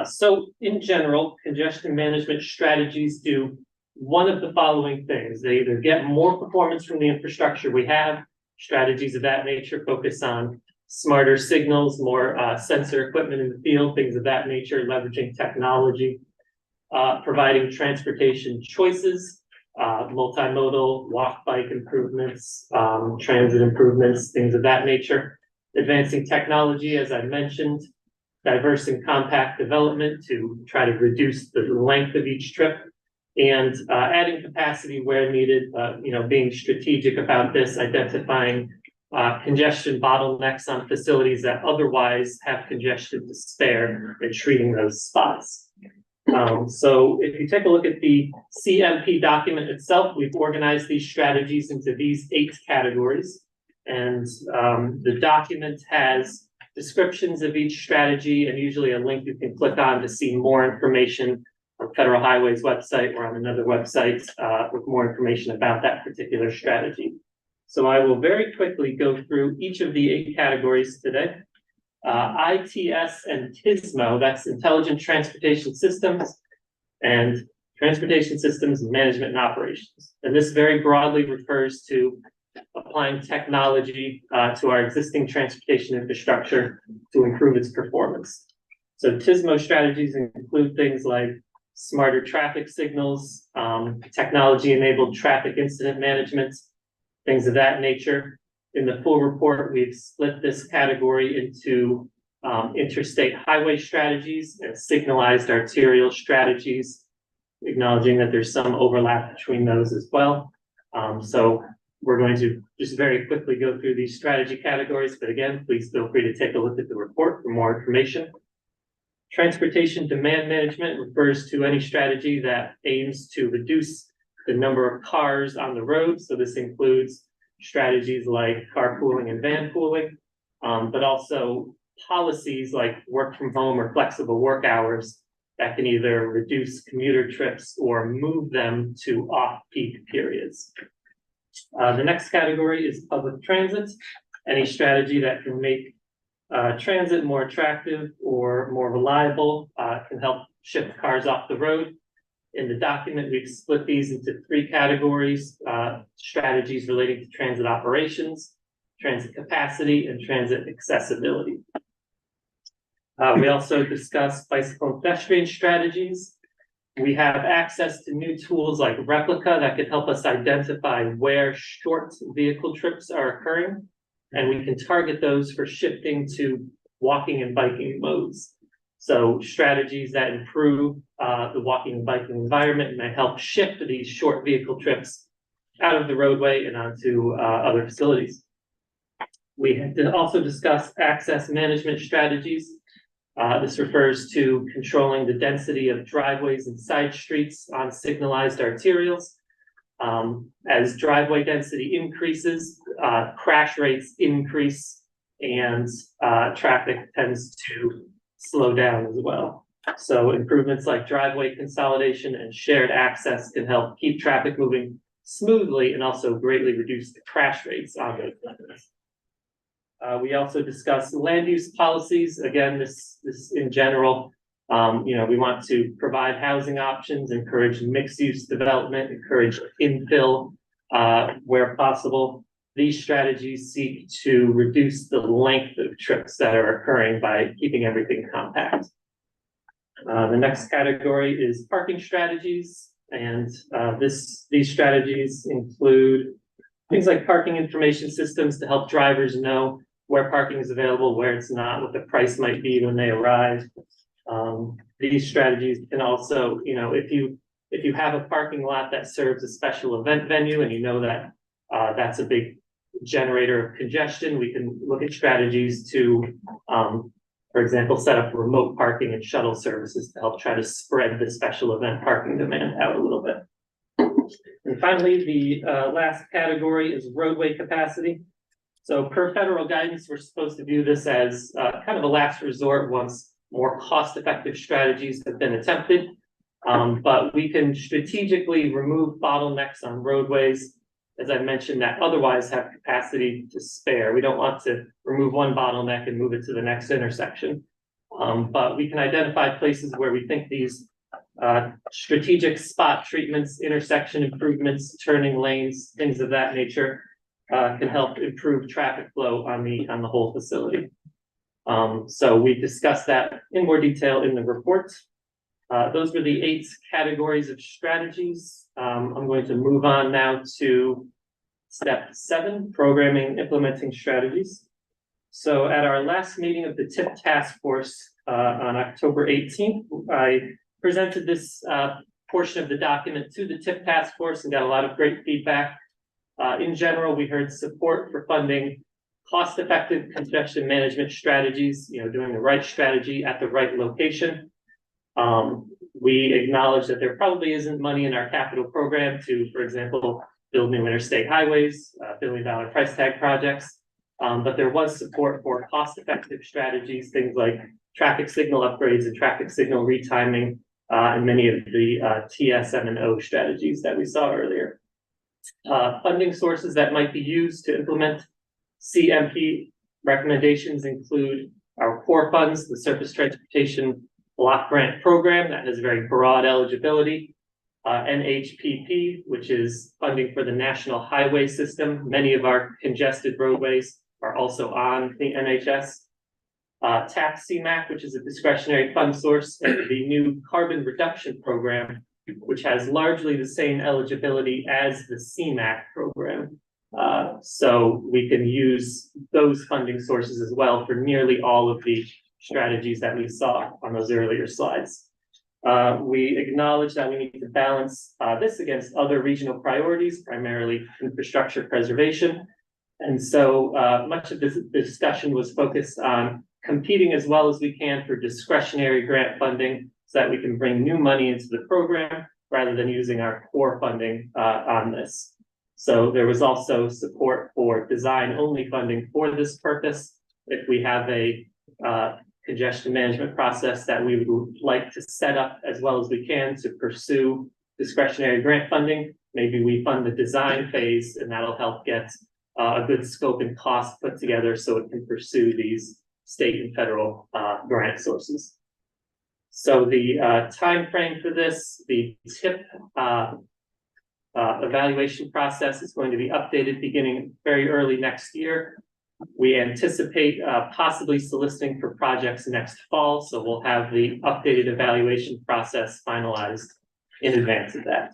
So in general, congestion management strategies do one of the following things. They either get more performance from the infrastructure we have, strategies of that nature focus on smarter signals, more sensor equipment in the field, things of that nature, leveraging technology, providing transportation choices, multimodal, walk, bike improvements, transit improvements, things of that nature, advancing technology, as I mentioned, diverse and compact development to try to reduce the length of each trip, and adding capacity where needed, being strategic about this, identifying congestion bottlenecks on facilities that otherwise have congestion to spare and treating those spots. So if you take a look at the CMP document itself, we've organized these strategies into these 8 categories. And the document has descriptions of each strategy and usually a link you can click on to see more information on Federal Highway's website or on another website with more information about that particular strategy. So I will very quickly go through each of the 8 categories today. ITS and TSMO, that's Intelligent Transportation Systems, and Transportation Systems Management and Operations. And this very broadly refers to applying technology to our existing transportation infrastructure to improve its performance. So TSMO strategies include things like smarter traffic signals, technology-enabled traffic incident management, things of that nature. In the full report, we've split this category into interstate highway strategies and signalized arterial strategies, acknowledging that there's some overlap between those as well. So we're going to just very quickly go through these strategy categories, but again, please feel free to take a look at the report for more information. Transportation demand management refers to any strategy that aims to reduce the number of cars on the road. So this includes strategies like carpooling and vanpooling, but also policies like work from home or flexible work hours that can either reduce commuter trips or move them to off-peak periods. The next category is public transit, any strategy that can make transit more attractive or more reliable, can help shift cars off the road. In the document, we've split these into 3 categories, strategies relating to transit operations, transit capacity, and transit accessibility. We also discussed bicycle and pedestrian strategies. We have access to new tools like Replica that can help us identify where short vehicle trips are occurring, and we can target those for shifting to walking and biking modes. So strategies that improve the walking and biking environment may help shift these short vehicle trips out of the roadway and onto other facilities. We had to also discuss access management strategies. This refers to controlling the density of driveways and side streets on signalized arterials. As driveway density increases, crash rates increase and traffic tends to slow down as well. So improvements like driveway consolidation and shared access can help keep traffic moving smoothly and also greatly reduce the crash rates on those lanes. We also discussed land use policies. Again, this in general, we want to provide housing options, encourage mixed use development, encourage infill where possible. These strategies seek to reduce the length of trips that are occurring by keeping everything compact. The next category is parking strategies, and these strategies include things like parking information systems to help drivers know where parking is available, where it's not, what the price might be when they arrive. These strategies can also, if you have a parking lot that serves a special event venue and you know that that's a big generator of congestion, we can look at strategies to, for example, set up remote parking and shuttle services to help try to spread the special event parking demand out a little bit. And finally, the last category is roadway capacity. So per federal guidance, we're supposed to view this as kind of a last resort once more cost-effective strategies have been attempted. But we can strategically remove bottlenecks on roadways, as I mentioned, that otherwise have capacity to spare. We don't want to remove one bottleneck and move it to the next intersection. But we can identify places where we think these strategic spot treatments, intersection improvements, turning lanes, things of that nature can help improve traffic flow on the whole facility. So we discussed that in more detail in the report. Those were the 8 categories of strategies. I'm going to move on now to step 7, programming, implementing strategies. So at our last meeting of the TIP task force on October 18th, I presented this portion of the document to the TIP task force and got a lot of great feedback. In general, we heard support for funding cost-effective congestion management strategies, doing the right strategy at the right location. We acknowledge that there probably isn't money in our capital program to, for example, build new interstate highways, billion-dollar price tag projects. But there was support for cost-effective strategies, things like traffic signal upgrades and traffic signal retiming, and many of the TSM&O strategies that we saw earlier. Funding sources that might be used to implement CMP recommendations include our core funds, the Surface Transportation Block Grant Program that has very broad eligibility, NHPP, which is funding for the National Highway System. Many of our congested roadways are also on the NHS. TAP CMAQ, which is a discretionary fund source, and the new Carbon Reduction Program, which has largely the same eligibility as the CMAQ program. So we can use those funding sources as well for nearly all of the strategies that we saw on those earlier slides. We acknowledge that we need to balance this against other regional priorities, primarily infrastructure preservation. And so much of this discussion was focused on competing as well as we can for discretionary grant funding so that we can bring new money into the program rather than using our core funding on this. So there was also support for design-only funding for this purpose. If we have a congestion management process that we would like to set up as well as we can to pursue discretionary grant funding, maybe we fund the design phase and that'll help get a good scope and cost put together so it can pursue these state and federal grant sources. So the time frame for this, the TIP evaluation process is going to be updated beginning very early next year. We anticipate possibly soliciting for projects next fall, so we'll have the updated evaluation process finalized in advance of that.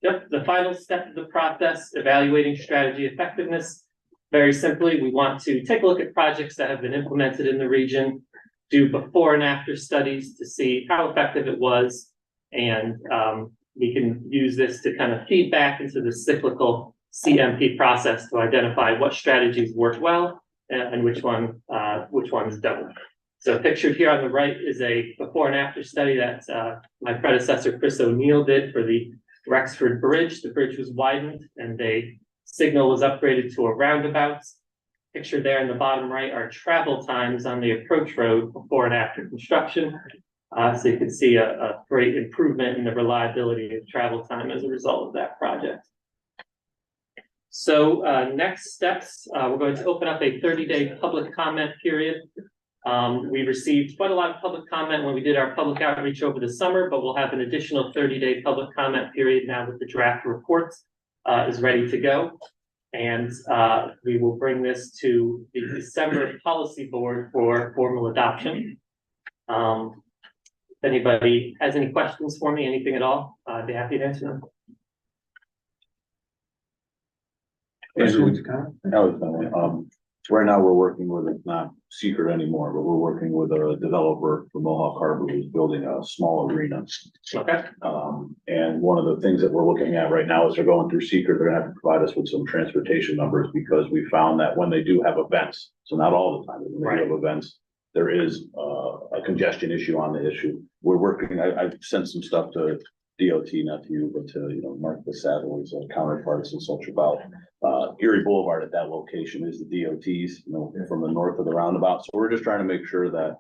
The final step of the process, evaluating strategy effectiveness. Very simply, we want to take a look at projects that have been implemented in the region, do before and after studies to see how effective it was, and we can use this to kind of feed back into the cyclical CMP process to identify what strategies work well and which ones don't. So pictured here on the right is a before and after study that my predecessor Chris O'Neill did for the Rexford Bridge. The bridge was widened and a signal was upgraded to a roundabout. Pictured there in the bottom right are travel times on the approach road before and after construction. So you can see a great improvement in the reliability of travel time as a result of that project. So next steps, we're going to open up a 30-day public comment period. We received quite a lot of public comment when we did our public outreach over the summer, but we'll have an additional 30-day public comment period now that the draft report is ready to go. And we will bring this to the December policy board for formal adoption. If anybody has any questions for me, anything at all, I'd be happy to answer them. Right now, we're working with, it's not secret anymore, but we're working with a developer from Mohawk Harbor who's building a small arena. Okay. And one of the things that we're looking at right now is they're going through secret, they're gonna have to provide us with some transportation numbers because we found that when they do have events, so not all the time, but when they do have events, there is a congestion issue on the issue. We're working, I've sent some stuff to DOT, not to you, but to, you know, Mark the Saddle's counterparts and such about Erie Boulevard at that location is the DOT's, you know, from the north of the roundabout. So we're just trying to make sure that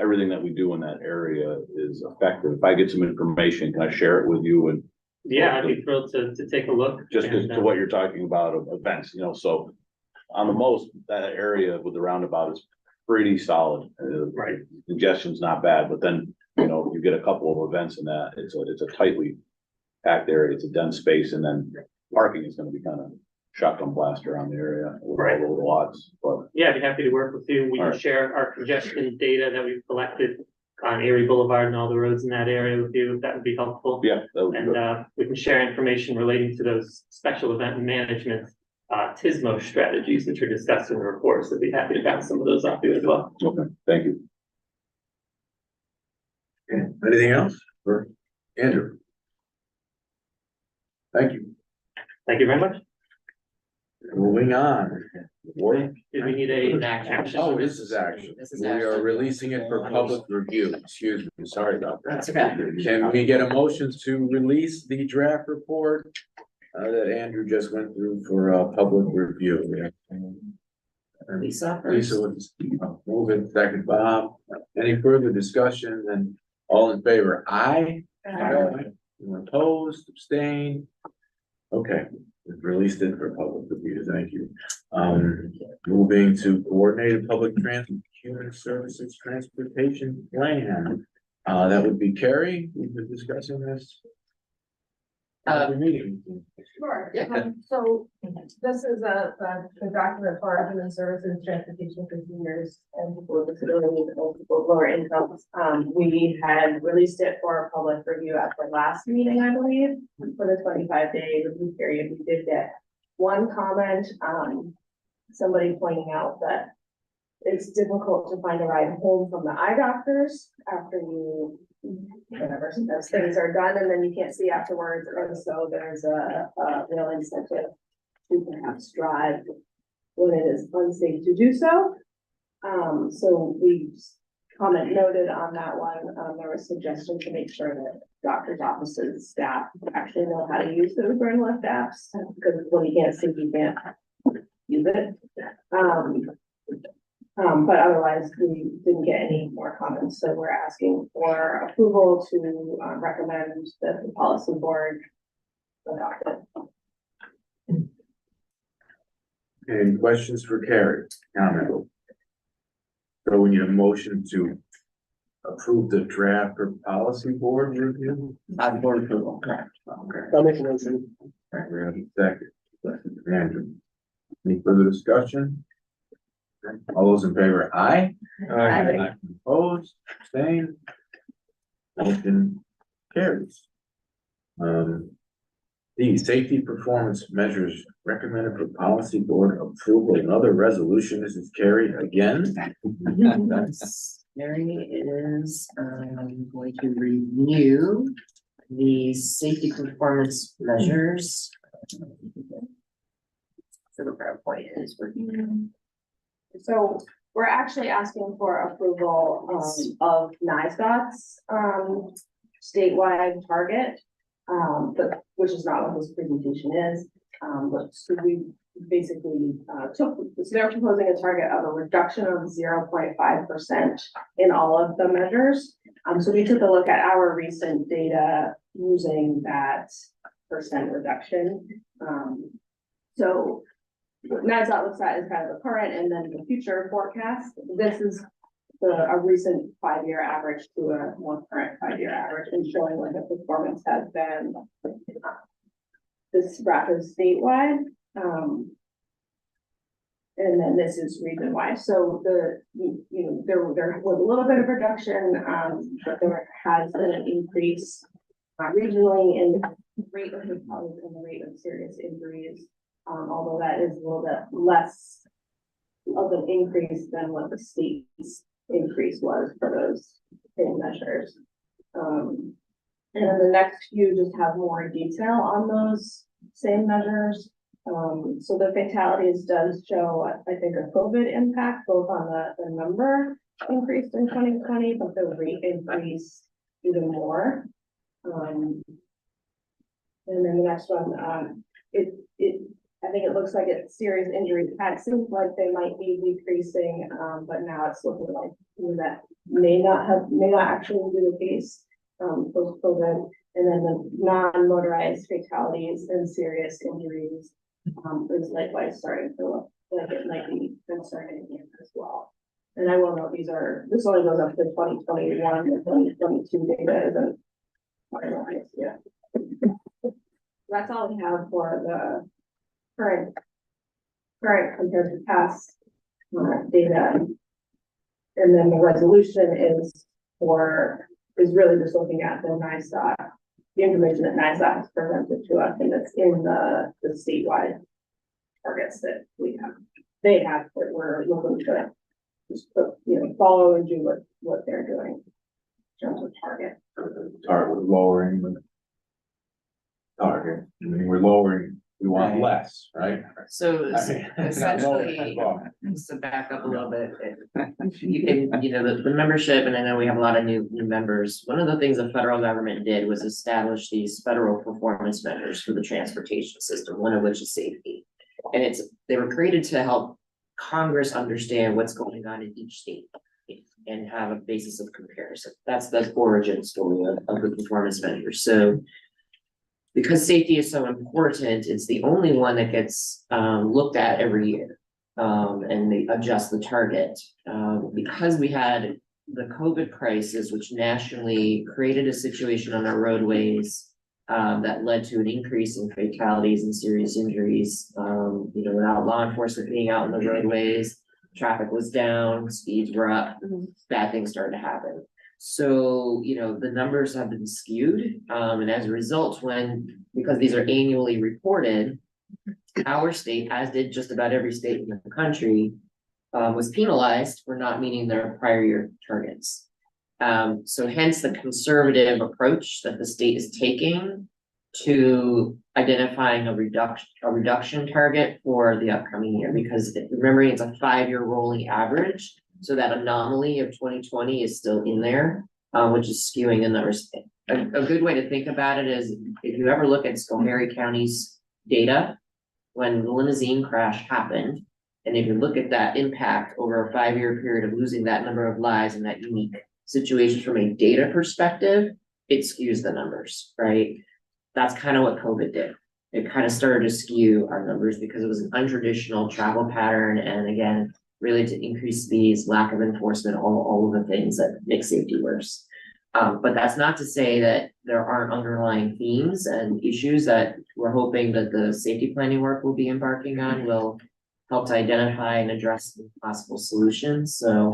everything that we do in that area is effective. If I get some information, can I share it with you? And yeah, I'd be thrilled to take a look. Just to what you're talking about of events, you know, so on the most, that area with the roundabout is pretty solid. Right. Congestion's not bad, but then, you know, you get a couple of events in that, it's a tightly packed area, it's a dense space, and then parking is gonna be kind of shotgun blast around the area. Right. Over the lots, but. Yeah, I'd be happy to work with you. We can share our congestion data that we've collected on Erie Boulevard and all the roads in that area with you, if that would be helpful. Yeah, that would be good. And we can share information relating to those special event management TSMO strategies which are discussed in the report, so I'd be happy to bounce some of those off you as well. Okay, thank you. Okay, anything else for Andrew? Thank you. Thank you very much. Moving on. Did we need an action? Oh, this is action. We are releasing it for public review. Excuse me, sorry about that. That's okay. Can we get a motion to release the draft report that Andrew just went through for public review? Lisa. Lisa, move it, second Bob. Any further discussion? Then all in favor? Aye. Anyone opposed, abstained? Okay, we've released it for public review. Thank you. Moving to coordinated public transit, human services transportation plan. That would be Carrie. We've been discussing this. Meeting. Sure. So this is a document for our human services transportation for seniors and people with disabilities and people with lower incomes. We had released it for public review at the last meeting, I believe, for the 25-day review period. We did get one comment, somebody pointing out that it's difficult to find a ride home from the eye doctors after you whatever, those things are done and then you can't see afterwards, and so there's a real incentive to perhaps drive when it is unsafe to do so. So we comment noted on that one. There was suggestion to make sure that doctor's offices staff actually know how to use those burn left apps, because when you can't see, you can't use it. But otherwise, we didn't get any more comments, so we're asking for approval to recommend that the policy board adopt it. Any questions for Carrie? Comment? So we need a motion to approve the draft for policy board review? Board approval, correct. Okay. I'll make a motion. We're gonna second. Andrew. Any further discussion? All those in favor, aye? Aye. Opposed, abstained? Motion carries. The safety performance measures recommended for policy board approval. Another resolution. This is carried again. Mary is going to review the safety performance measures. So the PowerPoint is working. So we're actually asking for approval of NISBAT's statewide target. But which is not what this presentation is. But so we basically so they're proposing a target of a reduction of 0.5% in all of the measures. So we took a look at our recent data using that percent reduction. So what NISBAT looks at is kind of the current and then the future forecast. This is a recent 5-year average to a more current 5-year average and showing what the performance has been. This graph is statewide. And then this is region-wide. So there was a little bit of reduction, but there has been an increase regionally in rate of fatalities and the rate of serious injuries. Although that is a little bit less of an increase than what the state's increase was for those same measures. And then the next few just have more detail on those same measures. So the fatalities does show, I think, a COVID impact, both on the number increased in 2020, but the rate increased even more. And then the next one, I think it looks like it's serious injuries. It seems like they might be decreasing, but now it's looking like that may not actually be the case post-COVID. And then the non-motorized fatalities and serious injuries is likewise starting to look like it might be concerning as well. And I will note this only goes up to 2021 and 2022 data isn't finalized yet. That's all we have for the current compared to past data. And then the resolution is really just looking at the NISBAT, the information that NISBAT has presented to us, and that's in the statewide targets that they have that we're looking to just follow and do what they're doing in terms of target. Target lowering the target. I mean, we're lowering. We want less, right? So I mean, essentially, just to back up a little bit, you can, the membership, and I know we have a lot of new members. One of the things the federal government did was establish these federal performance measures for the transportation system, one of which is safety. And they were created to help Congress understand what's going on in each state and have a basis of comparison. That's the origin story of the performance measures. So because safety is so important, it's the only one that gets looked at every year. And they adjust the target. Because we had the COVID crisis, which nationally created a situation on our roadways that led to an increase in fatalities and serious injuries. Without law enforcement being out in the roadways, traffic was down, speeds were up, bad things started to happen. So, the numbers have been skewed, and as a result, because these are annually reported, our state, as did just about every state in the country, was penalized for not meeting their prior year targets. So hence the conservative approach that the state is taking to identifying a reduction target for the upcoming year, because remembering it's a 5-year rolling average. So that anomaly of 2020 is still in there, which is skewing the numbers. A good way to think about it is if you ever look at Schoharie County's data, when the limousine crash happened, and if you look at that impact over a 5-year period of losing that number of lives in that unique situation from a data perspective, it skews the numbers, right? That's kind of what COVID did. It kind of started to skew our numbers because it was an untraditional travel pattern. And again, really to increase speeds, lack of enforcement, all of the things that make safety worse. But that's not to say that there aren't underlying themes and issues that we're hoping that the safety planning work we'll be embarking on will help to identify and address possible solutions. So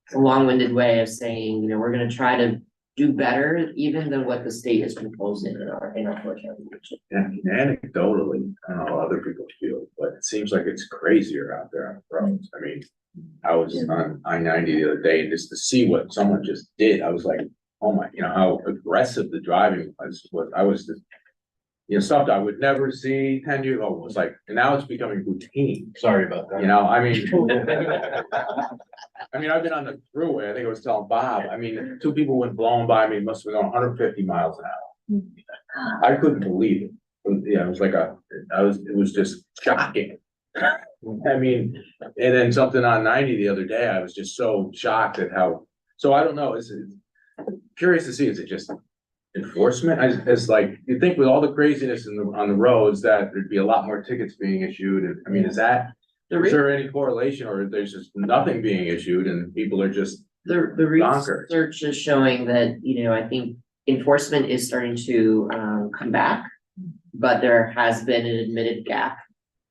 it's a long-winded way of saying, we're going to try to do better even than what the state is proposing in our forecast. Yeah, anecdotally, I don't know how other people feel, but it seems like it's crazier out there on the roads. I mean, I was on I-90 the other day, and just to see what someone just did, I was like, oh my, how aggressive the driving was. I was just stuff that I would never see 10 years ago. It's like, and now it's becoming routine, Sorry about that. I mean. I mean, I've been on the thruway, I think I was telling Bob, I mean, two people went blowing by me, must have been going 150 miles an hour. I couldn't believe it. Yeah, it was like it was just shocking. I mean, and then something on 90 the other day, I was just so shocked at how, so I don't know, it's curious to see, is it just enforcement? It's like, you think with all the craziness on the roads that there'd be a lot more tickets being issued, and I mean, is there any correlation, or there's just nothing being issued and people are just The research is showing that, I think enforcement is starting to come back, but there has been an admitted gap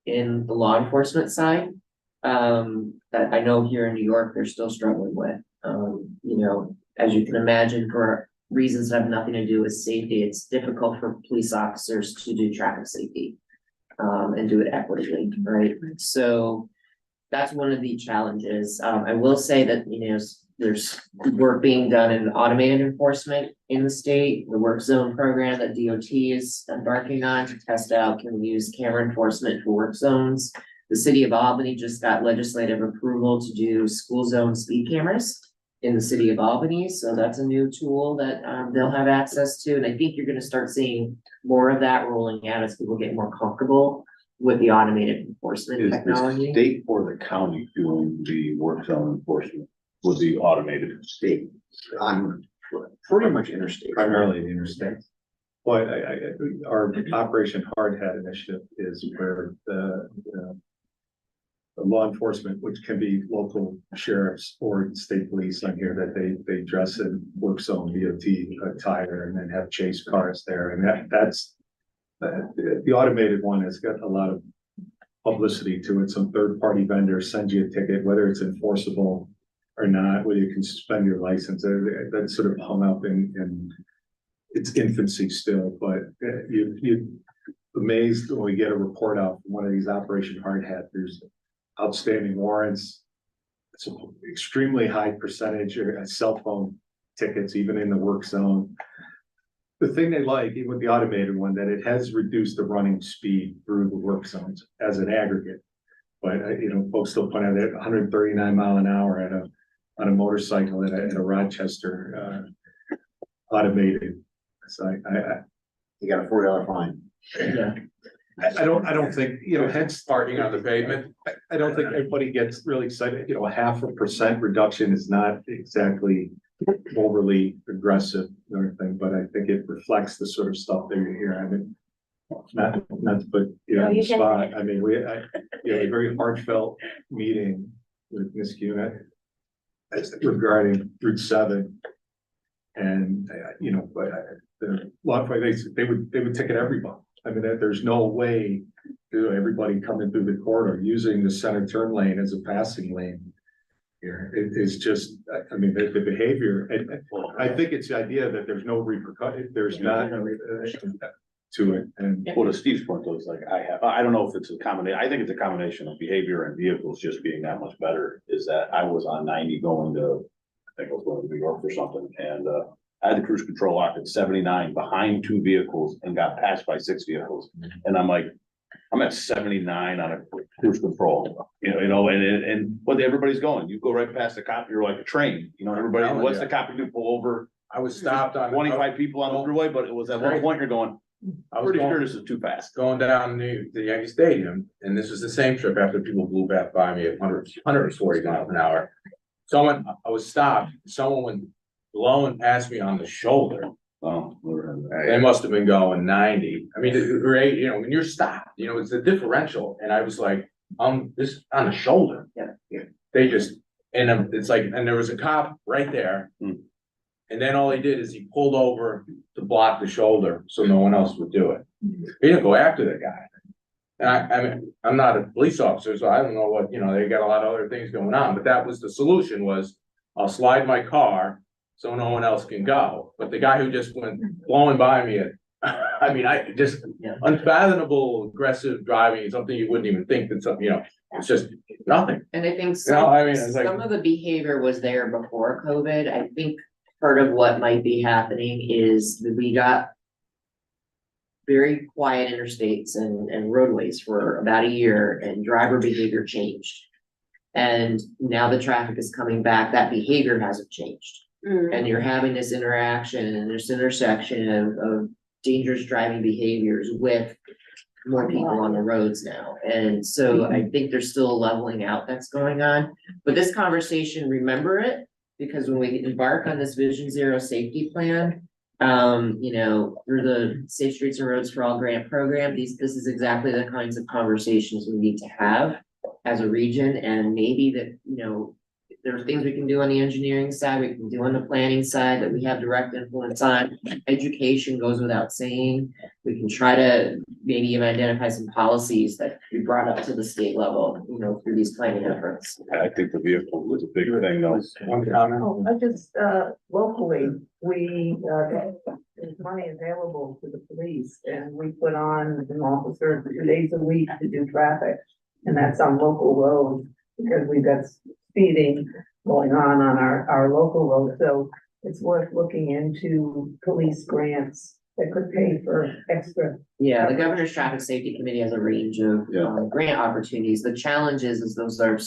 in the law enforcement side. That I know here in New York, they're still struggling with. As you can imagine, for reasons that have nothing to do with safety, it's difficult for police officers to do traffic safety and do it equitably, right? So that's one of the challenges. I will say that, there's work being done in automated enforcement in the state, the work zone program that DOT is embarking on to test out, can we use camera enforcement for work zones? The city of Albany just got legislative approval to do school zone speed cameras in the city of Albany, so that's a new tool that they'll have access to, and I think you're gonna start seeing more of that rolling out as people get more comfortable with the automated enforcement Is technology. the state or the county doing the work zone enforcement with the automated? State, on pretty much interstate. Primarily the interstate. But our Operation Hard Hat initiative is where the law enforcement, which can be local sheriffs or state police on here, that they dress in work zone DOT attire and then have chase cars there, and that's the automated one has got a lot of publicity to it. Some third-party vendors send you a ticket, whether it's enforceable or not, whether you can suspend your license. That's sort of hung up in its infancy still, but you amazed when we get a report out from one of these Operation Hard Hat, there's outstanding warrants. It's an extremely high percentage of cell phone tickets, even in the work zone. The thing they like, even with the automated one, that it has reduced the running speed through the work zones as an aggregate. But, folks still point out that 139 mile an hour on a motorcycle at a Rochester, automated. So You got a $40 fine. Yeah. I don't think, hence Parking on the pavement. I don't think everybody gets really excited, a 0.5% reduction is not exactly overly aggressive or anything, but I think it reflects the sort of stuff that you hear. I mean, not to put you on the spot. I mean, we had a very heartfelt meeting with Ms. Cunett regarding Route 7. And, the law, they would ticket everybody. I mean, there's no way to everybody coming through the corridor using the center turn lane as a passing lane. Here, it is just, I mean, the behavior, and I think it's the idea that there's no repercussion, there's not to it. And Well, to Steve's point, though, it's like I don't know if it's a combination, I think it's a combination of behavior and vehicles just being that much better. Is that I was on 90 going to, I think I was going to New York or something, and I had the cruise control locked at 79 behind 2 vehicles and got passed by 6 vehicles. And I'm like, I'm at 79 on a cruise control, and what everybody's going, you go right past the cop, you're like a train, everybody, what's the cop do, pull over? I was stopped on 25 people on the freeway, but it was at one point you're going, I'm pretty sure this is too fast. Going down the Yankee Stadium, and this was the same trip after people blew back by me at 140 miles an hour. I was stopped, someone went blowing past me on the shoulder. Oh, They must have been going 90. I mean, when you're stopped, it's a differential. And I was like, this on the shoulder. Yeah. They just, and it's like, and there was a cop right there. And then all he did is he pulled over to block the shoulder so no one else would do it. He didn't go after the guy. And I mean, I'm not a police officer, so I don't know what, they got a lot of other things going on, but that was the solution was I'll slide my car so no one else can go. But the guy who just went blowing by me unfathomable aggressive driving is something you wouldn't even think that something, it's just nothing. And I think It's like, some of the behavior was there before COVID. I think part of what might be happening is that we got very quiet interstates and roadways for about a year, and driver behavior changed. And now the traffic is coming back, that behavior hasn't changed. And you're having this interaction and this intersection of dangerous driving behaviors with more people on the roads now. And so I think there's still a leveling out that's going on. But this conversation, remember it, because when we embark on this Vision Zero safety plan, you know, through the Safe Streets and Roads for All grant program, this is exactly the kinds of conversations we need to have as a region. And maybe that, you know, there are things we can do on the engineering side, we can do on the planning side that we have direct influence on. Education goes without saying. We can try to maybe even identify some policies that we brought up to the state level, you know, through these planning efforts. I think the vehicle was a big thing though. One comment? Oh, I just, locally, we, there's money available to the police and we put on an officer 2 days a week to do traffic. And that's on local roads because we've got speeding going on our local road. So it's worth looking into police grants that could pay for extra. Yeah, the governor's traffic safety committee has a range of grant opportunities. The challenge is those are a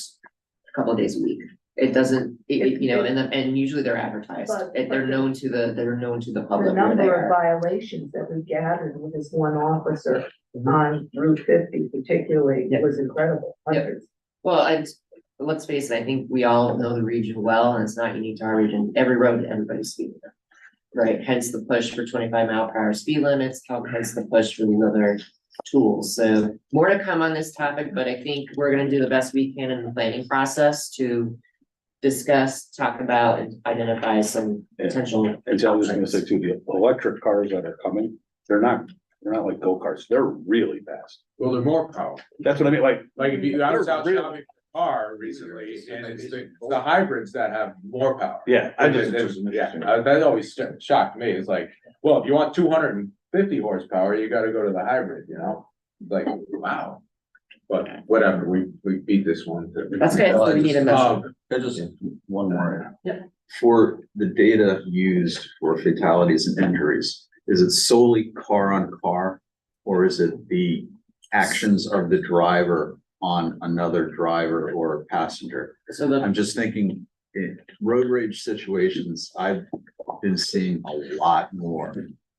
couple of days a week. It doesn't, you know, and usually they're advertised. They're known to the public. The number of violations that we gathered with this one officer on Route 50 particularly was incredible. Hundreds. Well, and let's face it, I think we all know the region well, and it's not unique to our region. Every road, everybody's speeding. Right, hence the push for 25-mile-per-hour speed limits, hence the push for these other tools. So more to come on this topic, but I think we're gonna do the best we can in the planning process to discuss, talk about, and identify some potential. And I was gonna say too, the electric cars that are coming, they're not like go-karts, they're really fast. Well, they're more powerful. That's what I mean, like If you, I was out Really- shopping a car recently, and it's the hybrids that have more power. Yeah, That always shocked me. It's like, well, if you want 250 horsepower, you gotta go to the hybrid, you know? Like, wow. But whatever, we beat this one. That's okay, so we need a measure. Just one more. Yep. For the data used for fatalities and injuries, is it solely car on car? Or is it the actions of the driver on another driver or passenger? So I'm just thinking, in road rage situations, I've been seeing a lot more.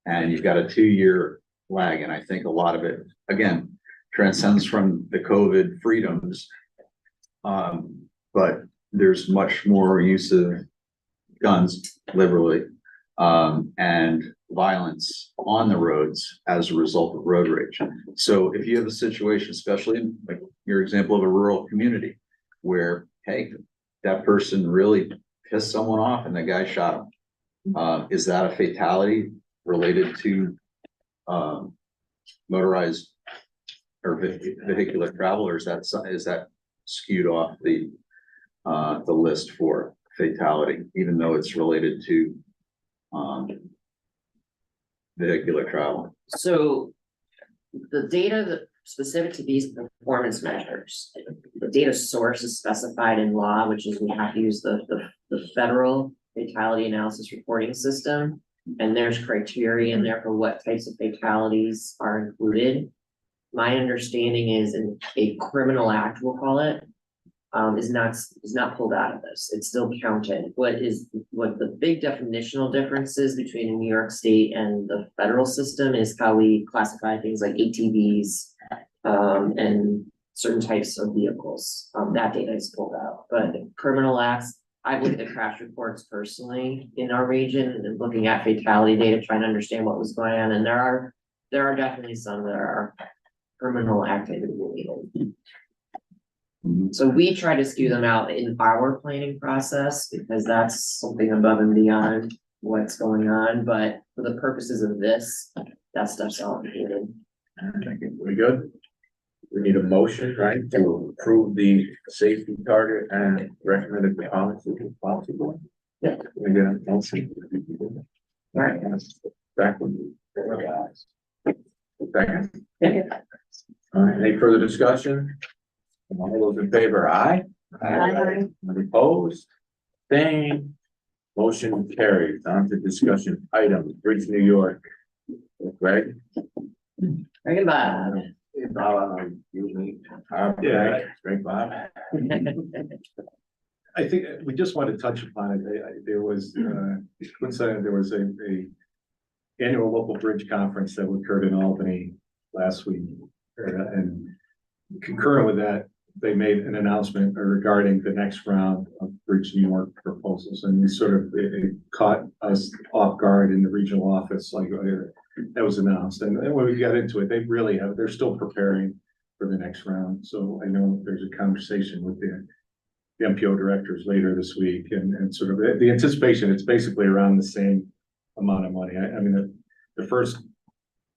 And you've got a 2-year lag, and I think a lot of it, again, transcends from the COVID freedoms. But there's much more use of guns liberally, and violence on the roads as a result of road rage. So if you have a situation, especially in like your example of a rural community, where, hey, that person really pissed someone off and the guy shot him. Is that a fatality related to motorized or vehicular travel, or is that skewed off the list for fatality, even though it's related to vehicular travel? So the data that specific to these performance measures, the data source is specified in law, which is we have to use the federal fatality analysis reporting system. And there's criteria in there for what types of fatalities are included. My understanding is a criminal act, we'll call it, is not pulled out of this. It's still counted. What the big definitional differences between New York State and the federal system is how we classify things like ATVs, and certain types of vehicles. That data is pulled out, but criminal acts, I've looked at crash reports personally in our region and looking at fatality data, trying to understand what was going on. And there are definitely some that are criminal activity related. So we try to skew them out in our planning process because that's something above and beyond what's going on. But for the purposes of this, that stuff's all included. We good? We need a motion, right, to approve the safety target and recommended policy board? Yeah. We get a motion. All right. Back when you. Second. All right, any further discussion? All those in favor, aye? Aye. Any opposed? Staying. Motion carries. On to discussion items, Bridge New York. Greg? Very Bob. Hey, Bob, you me. Yeah, great, Bob. I think we just want to touch upon it. There was, coincidentally, there was a annual local bridge conference that occurred in Albany last week. And concurrent with that, they made an announcement regarding the next round of Bridge New York proposals. And it caught us off guard in the regional office, like that was announced. And when we got into it, they're still preparing for the next round. So I know there's a conversation with the MPO directors later this week and sort of the anticipation, it's basically around the same amount of money. I mean, the first,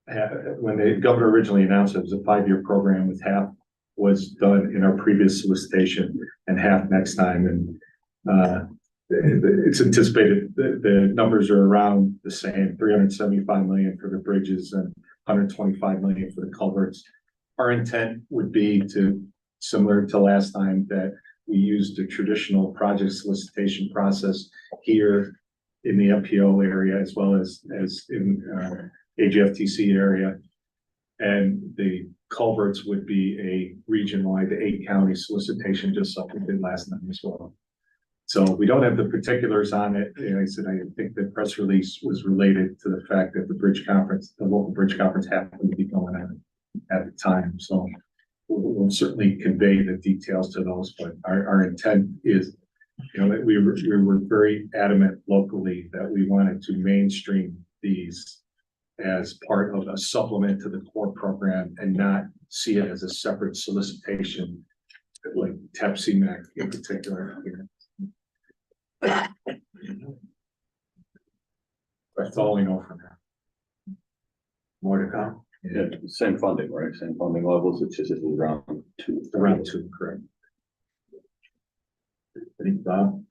when the governor originally announced it was a 5-year program with half was done in our previous solicitation and half next time. And it's anticipated the numbers are around the same, 375 million for the bridges and 125 million for the culverts. Our intent would be to, similar to last time, that we used the traditional project solicitation process here in the MPO area as well as in AGFTC area. And the culverts would be a region-wide, the 8-county solicitation, just like we did last time as well. So we don't have the particulars on it. And I said, I think the press release was related to the fact that the local bridge conference happened to be going on at the time. So we'll certainly convey the details to those, but our intent is, we were very adamant locally that we wanted to mainstream these as part of a supplement to the core program and not see it as a separate solicitation, like TEPCMAC in particular. That's all we know for now. More to come. Yeah, same funding, right? Same funding levels, it's just round two. Round 2, correct. Thanks, Bob.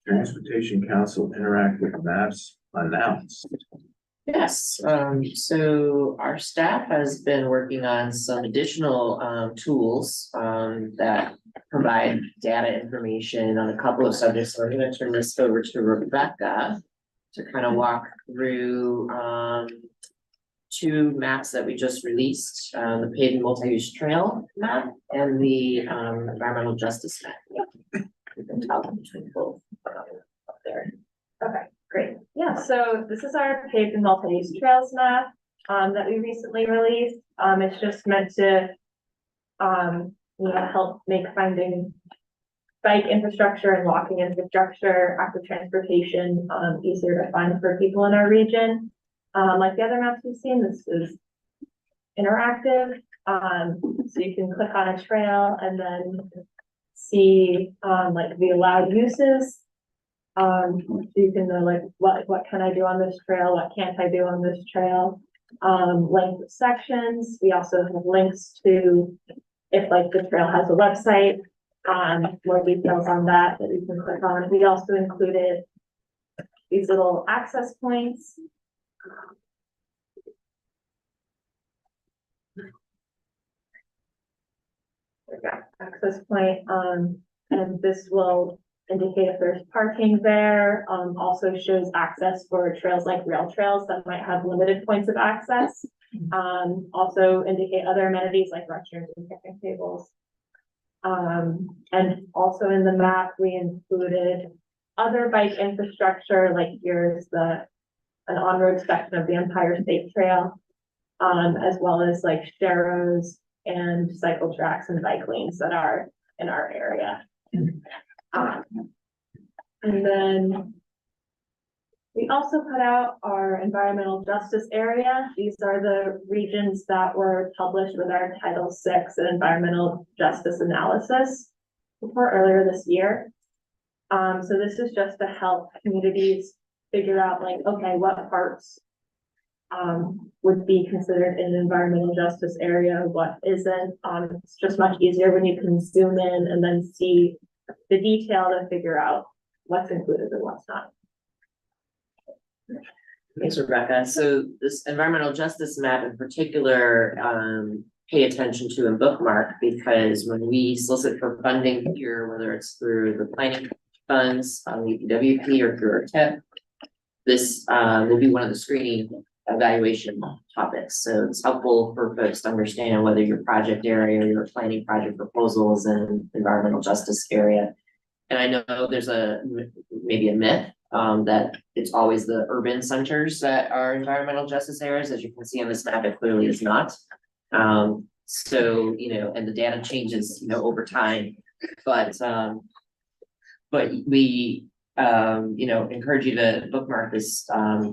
Transportation Council interactive maps announced. Yes, so our staff has been working on some additional tools that provide data information on a couple of subjects. So I'm gonna turn this over to Rebecca to kind of walk through 2 maps that we just released, the paved multi-use trail map and the environmental justice map. We can talk between both up there. Okay, great. Yeah, so this is our paved and multi-use trails map that we recently released. It's just meant to help make finding bike infrastructure and walking infrastructure, active transportation easier to find for people in our region. Like the other maps we've seen, this is interactive. So you can click on a trail and then see like the allowed uses. So you can know like what can I do on this trail, what can't I do on this trail, length of sections. We also have links to if like the trail has a website, more details on that you can click on. We also included these little access points. Access point, and this will indicate if there's parking there. Also shows access for trails like rail trails that might have limited points of access. Also indicate other amenities like restrooms and picnic tables. And also in the map, we included other bike infrastructure, like here's an on-road section of the Empire State Trail, as well as like sharrows and cycle tracks and bike lanes that are in our area. And then we also put out our environmental justice area. These are the regions that were published with our Title VI and environmental justice analysis report earlier this year. So this is just to help communities figure out like, okay, what parts would be considered an environmental justice area, what isn't. It's just much easier when you can zoom in and then see the detail to figure out what's included and what's not. Thanks, Rebecca. So this environmental justice map in particular, pay attention to and bookmark, because when we solicit for funding here, whether it's through the planning funds on the UPWP or through our TIP, this will be one of the screening evaluation topics. So it's helpful for folks to understand whether your project area or your planning project proposal is in environmental justice area. And I know there's maybe a myth that it's always the urban centers that are environmental justice areas. As you can see on this map, it clearly is not. So, and the data changes, over time, but we, encourage you to bookmark this,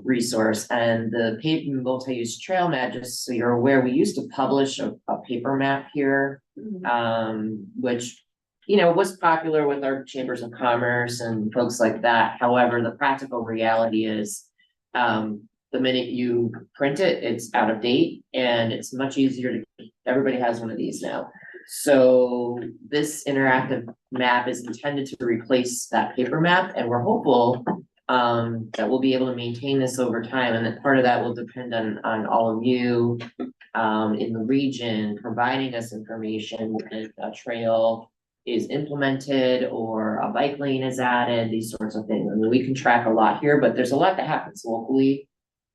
resource. And the paved multi-use trail map, just so you're aware, we used to publish a paper map here, which, was popular with our chambers of commerce and folks like that. However, the practical reality is, the minute you print it, it's out of date, and it's much easier to, everybody has one of these now. So this interactive map is intended to replace that paper map, and we're hopeful that we'll be able to maintain this over time, and that part of that will depend on all of you in the region providing us information if a trail is implemented or a bike lane is added, these sorts of things. I mean, we can track a lot here, but there's a lot that happens locally.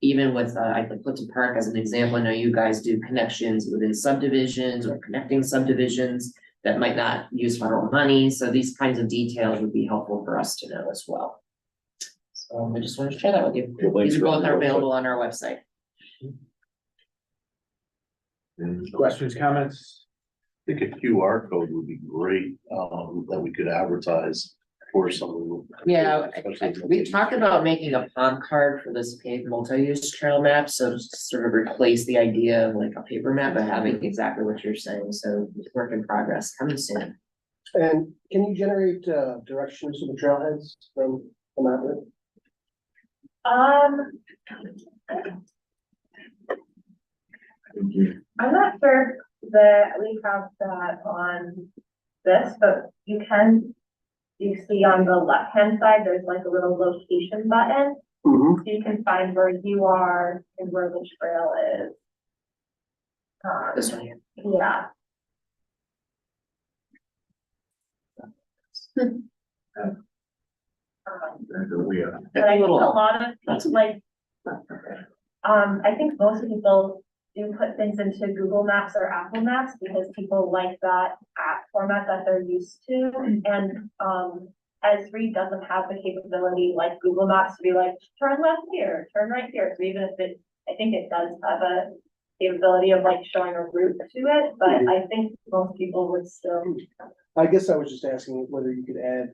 Even with, I could put to park as an example, I know you guys do connections within subdivisions or connecting subdivisions that might not use federal money. So these kinds of details would be helpful for us to know as well. So I just wanted to share that with you. These both are available on our website. Any questions, comments? I think a QR code would be great, that we could advertise for some. Yeah, we talked about making a palm card for this paved multi-use trail map, so just to sort of replace the idea of like a paper map, but having exactly what you're saying, so work in progress, coming soon. And can you generate directions to the trailheads from that? I'm not sure that we have that on this, but you see on the left-hand side, there's like a little location button. So you can find where you are and where the trail is. This one here. Yeah. But I think a lot of like, I think most people do put things into Google Maps or Apple Maps because people like that app format that they're used to. And as Reed doesn't have the capability like Google Maps to be like, turn left here, turn right here. So even if it, I think it does have a capability of like showing a route to it, but I think most people would still. I guess I was just asking whether you could add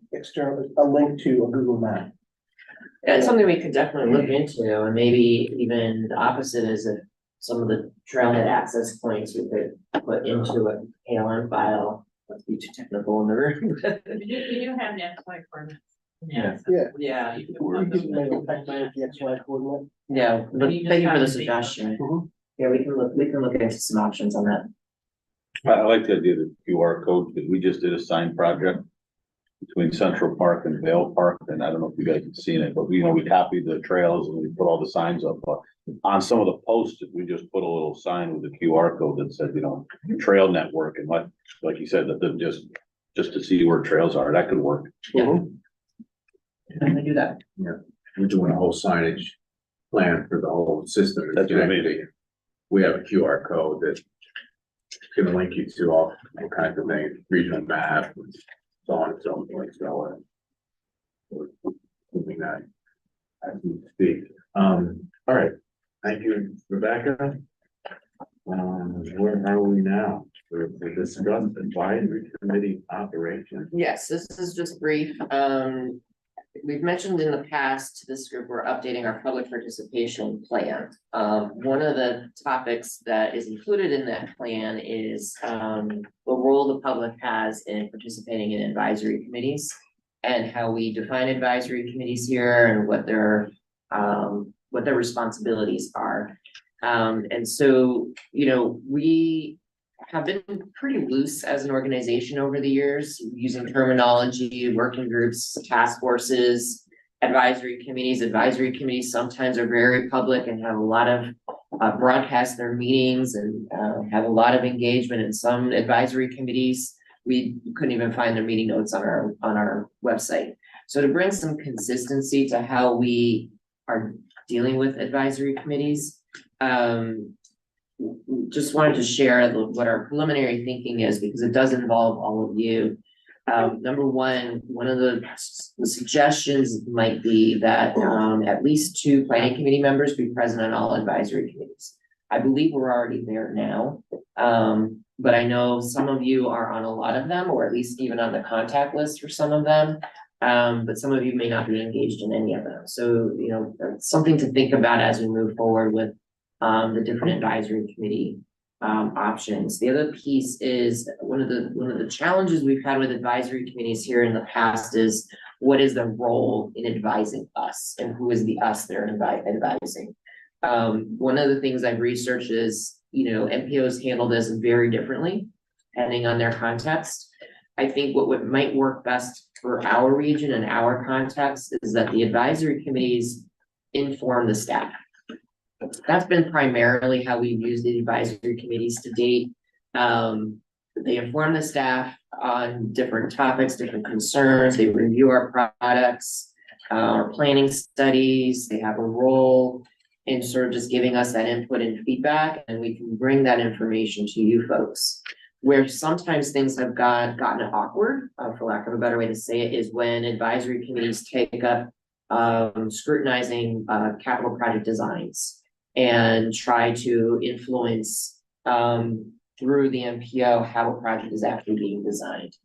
a link to a Google map. That's something we could definitely look into, and maybe even the opposite is that some of the trailhead access points we could put into a KLM file. Let's be too technical in the room. You do have net flight coordinates. Yeah. Yeah. You can Or plug you those can in. make a text the XY coordinate. Yeah, but You just thank you for have the to be- suggestion. Yeah, we can look into some options on that. I like the idea of the QR code, because we just did a sign project between Central Park and Vale Park, and I don't know if you guys have seen it, but we copied the trails and we put all the signs up. On some of the posts, we just put a little sign with a QR code that said, trail network, and like you said, that just to see where trails are, that could work. Definitely do that. Yeah, we're doing a whole signage plan for the whole system. That's amazing. We have a QR code that can link you to all kinds of things, regional map, and so on and so forth. So we're doing that as we speak. All right, thank you, Rebecca. Where are we now? We're discussing advisory committee operations. Yes, this is just brief. We've mentioned in the past to this group, we're updating our public participation plan. One of the topics that is included in that plan is the role the public has in participating in advisory committees and how we define advisory committees here and what their responsibilities are. And so, we have been pretty loose as an organization over the years, using terminology, working groups, task forces, advisory committees. Advisory committees sometimes are very public and have a lot of broadcast their meetings and have a lot of engagement. In some advisory committees, we couldn't even find their meeting notes on our website. So to bring some consistency to how we are dealing with advisory committees, just wanted to share what our preliminary thinking is, because it does involve all of you. Number one of the suggestions might be that, at least 2 planning committee members be present on all advisory committees. I believe we're already there now. But I know some of you are on a lot of them, or at least even on the contact list for some of them. But some of you may not be engaged in any of them. So, you know, that's something to think about as we move forward with the different advisory committee options. The other piece is one of the challenges we've had with advisory committees here in the past is what is the role in advising us, and who is the us they're advising. One of the things I've researched is, you know, MPOs handle this very differently depending on their context. I think what might work best for our region and our context is that the advisory committees inform the staff. That's been primarily how we've used the advisory committees to date. They inform the staff on different topics, different concerns. They review our products, our planning studies. They have a role in sort of just giving us that input and feedback, and we can bring that information to you folks. Where sometimes things have gotten awkward, for lack of a better way to say it, is when advisory committees take up scrutinizing capital project designs and try to influence through the MPO how a project is actually being designed.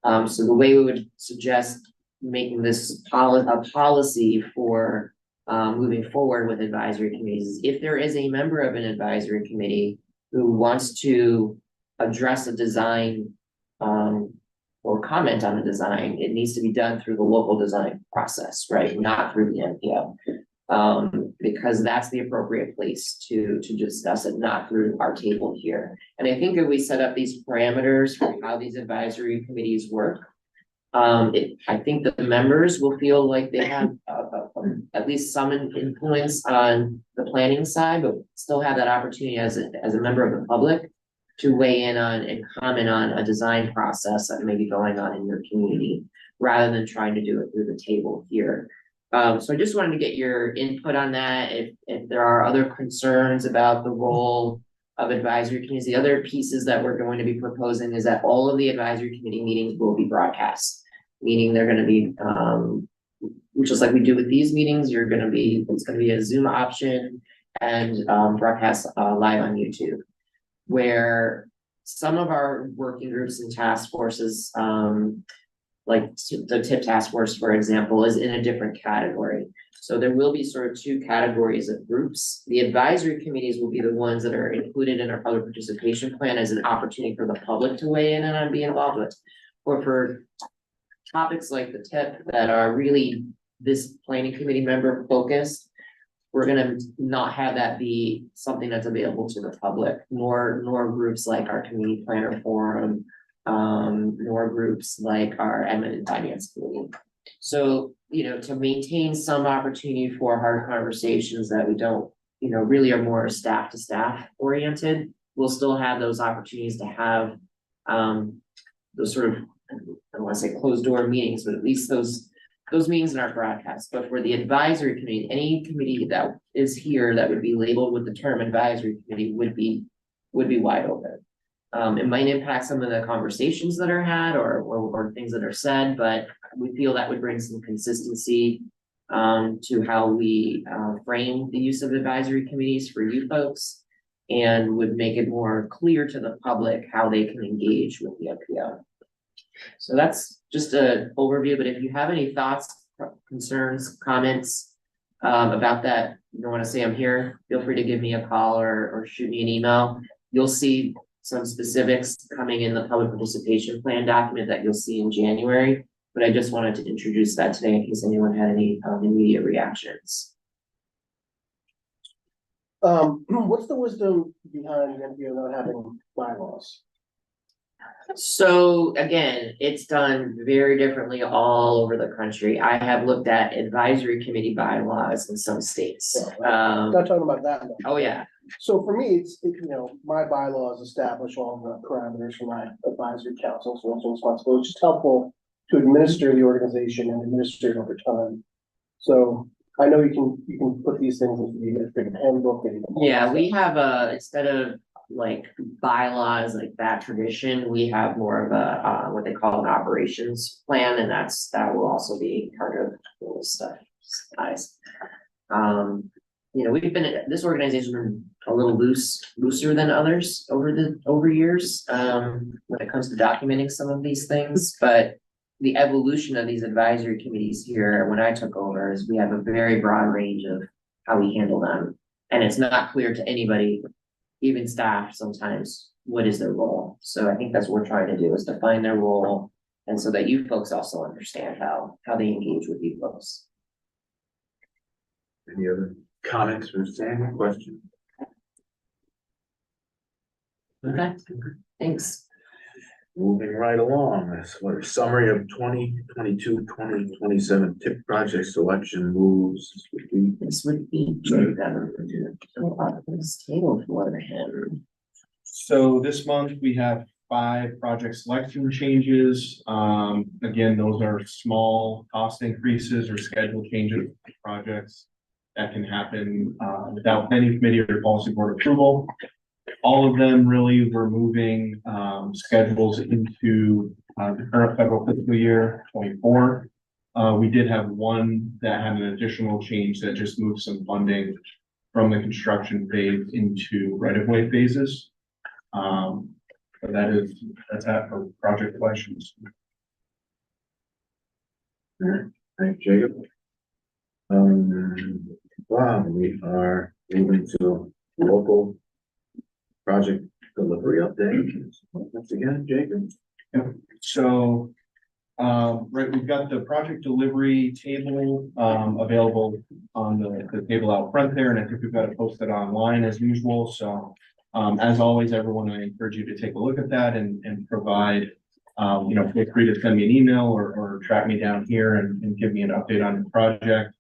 So the way we would suggest making this a policy for moving forward with advisory committees is, if there is a member of an advisory committee who wants to address a design or comment on a design, it needs to be done through the local design process, right? Not through the MPO. Because that's the appropriate place to discuss it, not through our table here. And I think if we set up these parameters for how these advisory committees work, I think that the members will feel like they have at least some influence on the planning side, but still have that opportunity as a member of the public to weigh in on and comment on a design process that may be going on in your community, rather than trying to do it through the table here. So I just wanted to get your input on that. If there are other concerns about the role of advisory committees, the other pieces that we're going to be proposing is that all of the advisory committee meetings will be broadcast. Meaning they're gonna be, just like we do with these meetings, it's gonna be a Zoom option and broadcast live on YouTube. Where some of our working groups and task forces, like the TIP task force, for example, is in a different category. So there will be sort of 2 categories of groups. The advisory committees will be the ones that are included in our public participation plan as an opportunity for the public to weigh in and be involved with. Or for topics like the TIP that are really this planning committee member focused, we're gonna not have that be something that's available to the public, nor groups like our community planner forum, nor groups like our admin and finance committee. So, you know, to maintain some opportunity for hard conversations that we don't, you know, really are more staff to staff oriented, we'll still have those opportunities to have those sort of, I don't want to say closed door meetings, but at least those meetings in our broadcast. But for the advisory committee, any committee that is here that would be labeled with the term advisory committee would be wide open. It might impact some of the conversations that are had or things that are said, but we feel that would bring some consistency to how we frame the use of advisory committees for you folks, and would make it more clear to the public how they can engage with the MPO. So that's just an overview, but if you have any thoughts, concerns, comments about that, you don't want to say I'm here, feel free to give me a call or shoot me an email. You'll see some specifics coming in the public participation plan document that you'll see in January, but I just wanted to introduce that today in case anyone had any immediate reactions. What's the wisdom behind the MPO not having bylaws? So again, it's done very differently all over the country. I have looked at advisory committee bylaws in some states. Not talking about that one. Oh, yeah. So for me, my bylaws establish all the parameters for my advisory council, so it's responsible. It's just helpful to administer the organization and administer it over time. So I know you can put these things into the administrative handbook and. Yeah, we have instead of like bylaws like that tradition, we have more of a, what they call an operations plan, and that will also be part of this stuff, guys. This organization's been a little looser than others over years, when it comes to documenting some of these things, but the evolution of these advisory committees here, when I took over, is we have a very broad range of how we handle them. And it's not clear to anybody, even staff sometimes, what is their role. So I think that's what we're trying to do, is define their role. And so that you folks also understand how they engage with you folks. Any other comments or Sam, question? Okay, thanks. Moving right along, this what a summary of 2022-2027 TIP project selection moves. This would be this table for him. So this month we have 5 project selection changes. Again, those are small cost increases or schedule changes to projects that can happen without any committee or policy board approval. All of them really were moving schedules into the current federal fiscal year 24. We did have one that had an additional change that just moved some funding from the construction phase into right-of-way phases. But that's that for project questions. All right, thank you, Jacob. Wow, we are moving to local project delivery update. Once again, Jacob. So, right, we've got the project delivery table, available on the table out front there, and I think we've got it posted online as usual, so. As always, everyone, I encourage you to take a look at that and provide, feel free to send me an email or track me down here and give me an update on the project.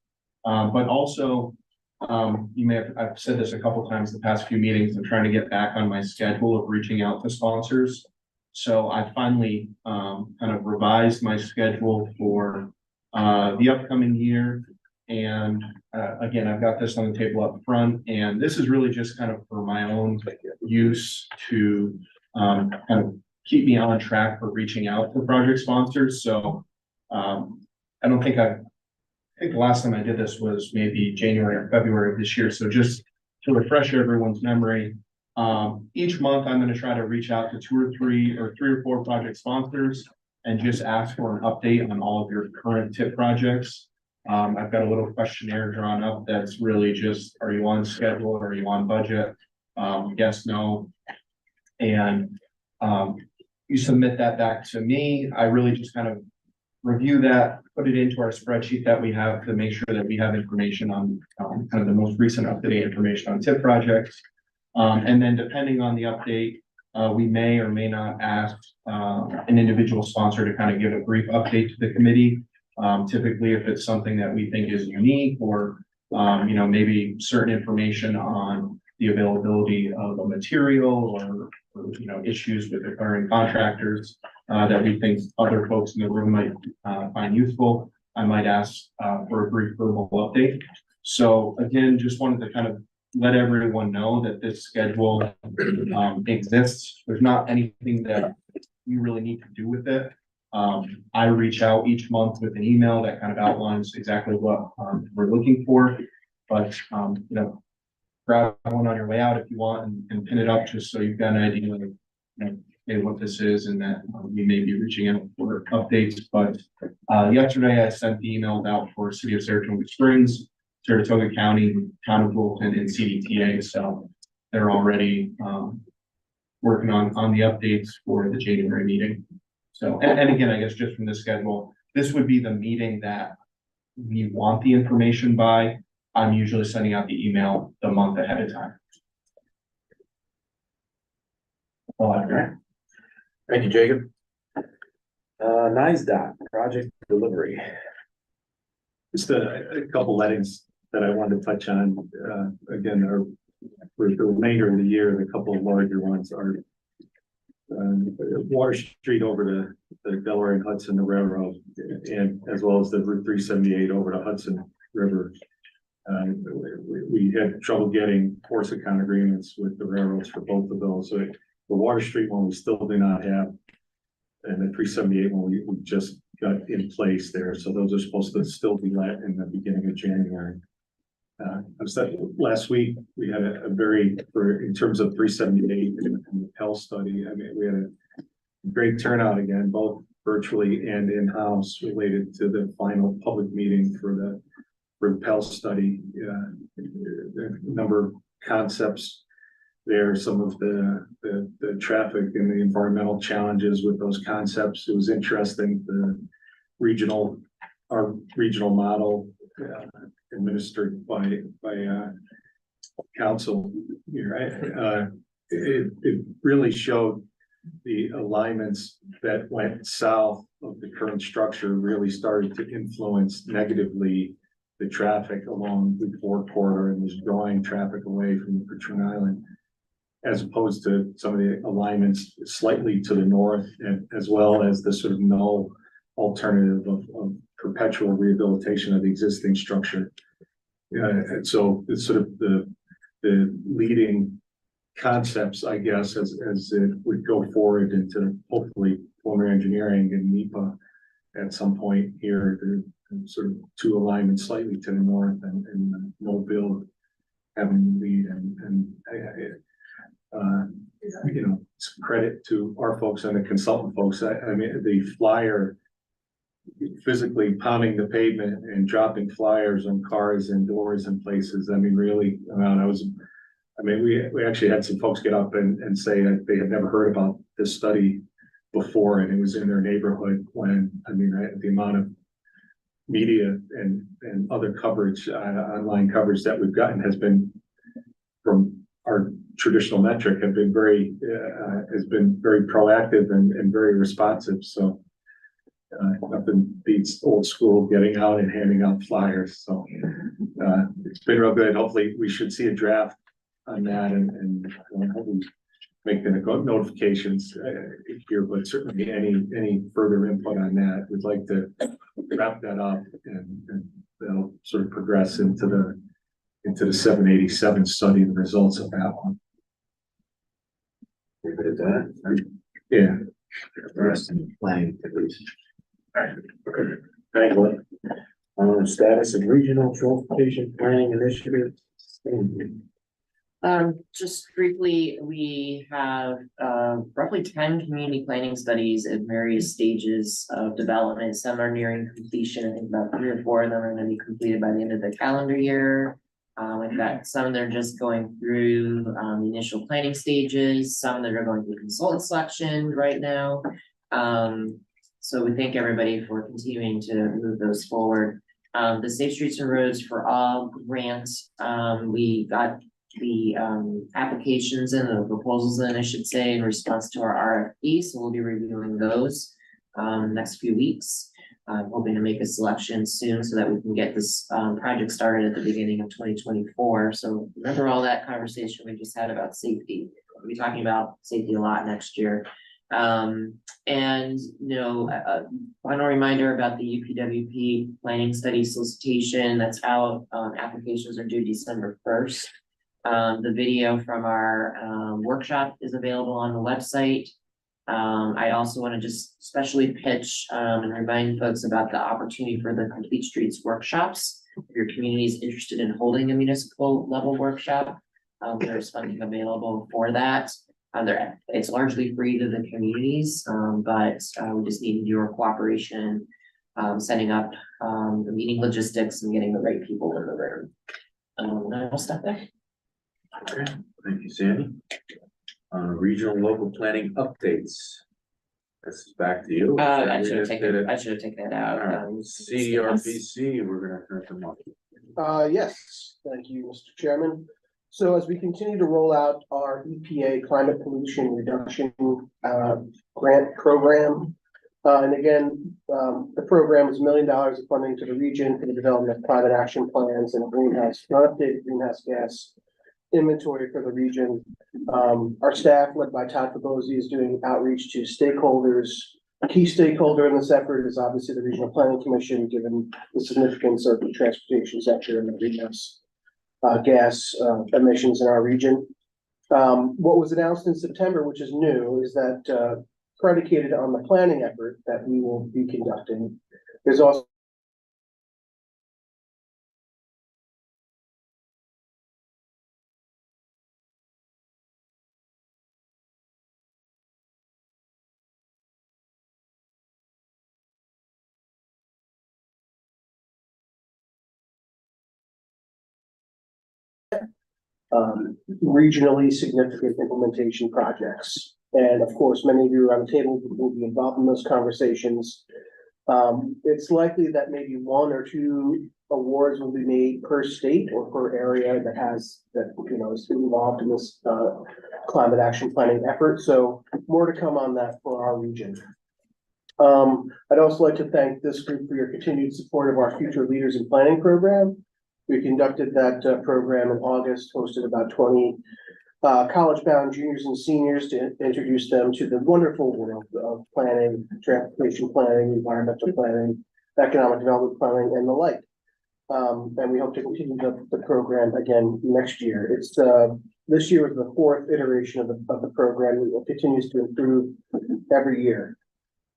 But also, I've said this a couple times the past few meetings, I'm trying to get back on my schedule of reaching out to sponsors. So I finally, kind of revised my schedule for, the upcoming year. And, again, I've got this on the table up front, and this is really just kind of for my own use to, kind of keep me on track for reaching out to project sponsors. So, I think the last time I did this was maybe January or February of this year. So just to refresh everyone's memory, each month I'm going to try to reach out to 2 or 3 or 4 project sponsors and just ask for an update on all of your current TIP projects. I've got a little questionnaire drawn up that's really just, are you on schedule? Are you on budget? Yes, no. And you submit that back to me. I really just kind of review that, put it into our spreadsheet that we have to make sure that we have information on kind of the most recent up-to-date information on TIP projects. And then depending on the update, we may or may not ask an individual sponsor to kind of give a brief update to the committee. Typically, if it's something that we think is unique or, maybe certain information on the availability of a material or issues with the current contractors that we think other folks in the room might find useful, I might ask for a brief verbal update. So again, just wanted to kind of let everyone know that this schedule exists. There's not anything that you really need to do with it. I reach out each month with an email that kind of outlines exactly what we're looking for, but grab one on your way out if you want and pin it up just so you've got an idea of what this is and that we may be reaching out for updates. But yesterday I sent the emails out for City of Saratoga Springs, Saratoga County, Town of Wilton, and CDTA. So they're already working on the updates for the January meeting. So, and again, I guess just from the schedule, this would be the meeting that we want the information by. I'm usually sending out the email the month ahead of time. Okay. Thank you, Jacob. NISDOT project delivery. Just a couple lettings that I wanted to touch on, again, for the remainder of the year, the couple of larger ones are Water Street over to the Delaware and Hudson, the railroad, and as well as the Route 378 over to Hudson River. We had trouble getting force account agreements with the railroads for both of those. So the Water Street one, we still do not have. And the 378 one, we just got in place there. So those are supposed to still be let in the beginning of January. Last week, we had a very, in terms of 378 and the Pell study, I mean, we had a great turnout again, both virtually and in-house related to the final public meeting for the Pell study. The number of concepts there, some of the traffic and the environmental challenges with those concepts. It was interesting. Our regional model administered by council here, it really showed the alignments that went south of the current structure really started to influence negatively the traffic along the 4 corridor and was drawing traffic away from the Patroon Island, as opposed to some of the alignments slightly to the north, and as well as the sort of null alternative of perpetual rehabilitation of the existing structure. And so it's sort of the leading concepts, I guess, as it would go forward into hopefully preliminary engineering and NEPA at some point here, the sort of 2 alignments slightly to the north and no build having the lead, and you know, some credit to our folks and the consultant folks. I mean, the flyer, physically pounding the pavement and dropping flyers on cars and doors and places. I mean, really, we actually had some folks get up and say that they had never heard about this study before, and it was in their neighborhood when, I mean, the amount of media and other coverage, online coverage that we've gotten has been from our traditional metric has been very proactive and very responsive. So nothing beats old school getting out and handing out flyers. So it's been real good. Hopefully we should see a draft on that and hopefully make the notifications here, but certainly any further input on that, we'd like to wrap that up and that'll sort of progress into the 787 study and the results of that one. Leave it at that. Yeah. The rest in planning at least. Okay. Thank you. Status of regional transportation planning initiative. Just briefly, we have roughly 10 community planning studies at various stages of development. Some are nearing completion. I think about 3 or 4 of them are going to be completed by the end of the calendar year. We've got some that are just going through the initial planning stages, some that are going through consultant selection right now. So we thank everybody for continuing to move those forward. The Safe Streets and Roads for All grant, we got the applications and the proposals in, I should say, in response to our RFP. So we'll be reviewing those next few weeks. I'm hoping to make a selection soon so that we can get this project started at the beginning of 2024. So remember all that conversation we just had about safety. We'll be talking about safety a lot next year. And final reminder about the UPWP planning study solicitation that's out. Applications are due December 1st. The video from our workshop is available on the website. I also want to just specially pitch and remind folks about the opportunity for the Complete Streets workshops. If your community is interested in holding a municipal level workshop, there's funding available for that. It's largely free to the communities, but we just need your cooperation, setting up the meeting logistics and getting the right people in the room. I'll stop there. Okay, thank you, Sandy. Regional local planning updates. This is back to you. I should have taken that out. CDRPC, we're gonna turn them on. Yes, thank you, Mr. Chairman. So as we continue to roll out our EPA climate pollution reduction grant program, and again, the program is $1 million of funding to the region for the development of climate action plans and updated greenhouse gas inventory for the region. Our staff, led by Todd Fabozzi, is doing outreach to stakeholders A key stakeholder in this effort is obviously the Regional Planning Commission, given the significance of the transportation sector and the greenhouse gas emissions in our region. What was announced in September, which is new, is that predicated on the planning effort that we will be conducting, there's also regionally significant implementation projects. And of course, many of you around the table will be involved in those conversations. It's likely that maybe 1 or 2 awards will be made per state or per area that has, that, you know, is involved in this climate action planning effort. So more to come on that for our region. I'd also like to thank this group for your continued support of our Future Leaders in Planning program. We conducted that program in August, hosted about 20 college-bound juniors and seniors to introduce them to the wonderful world of planning, transportation planning, environmental planning, economic development planning, and the like. And we hope to continue the program again next year. It's this year is the 4th iteration of the program. It continues to improve every year.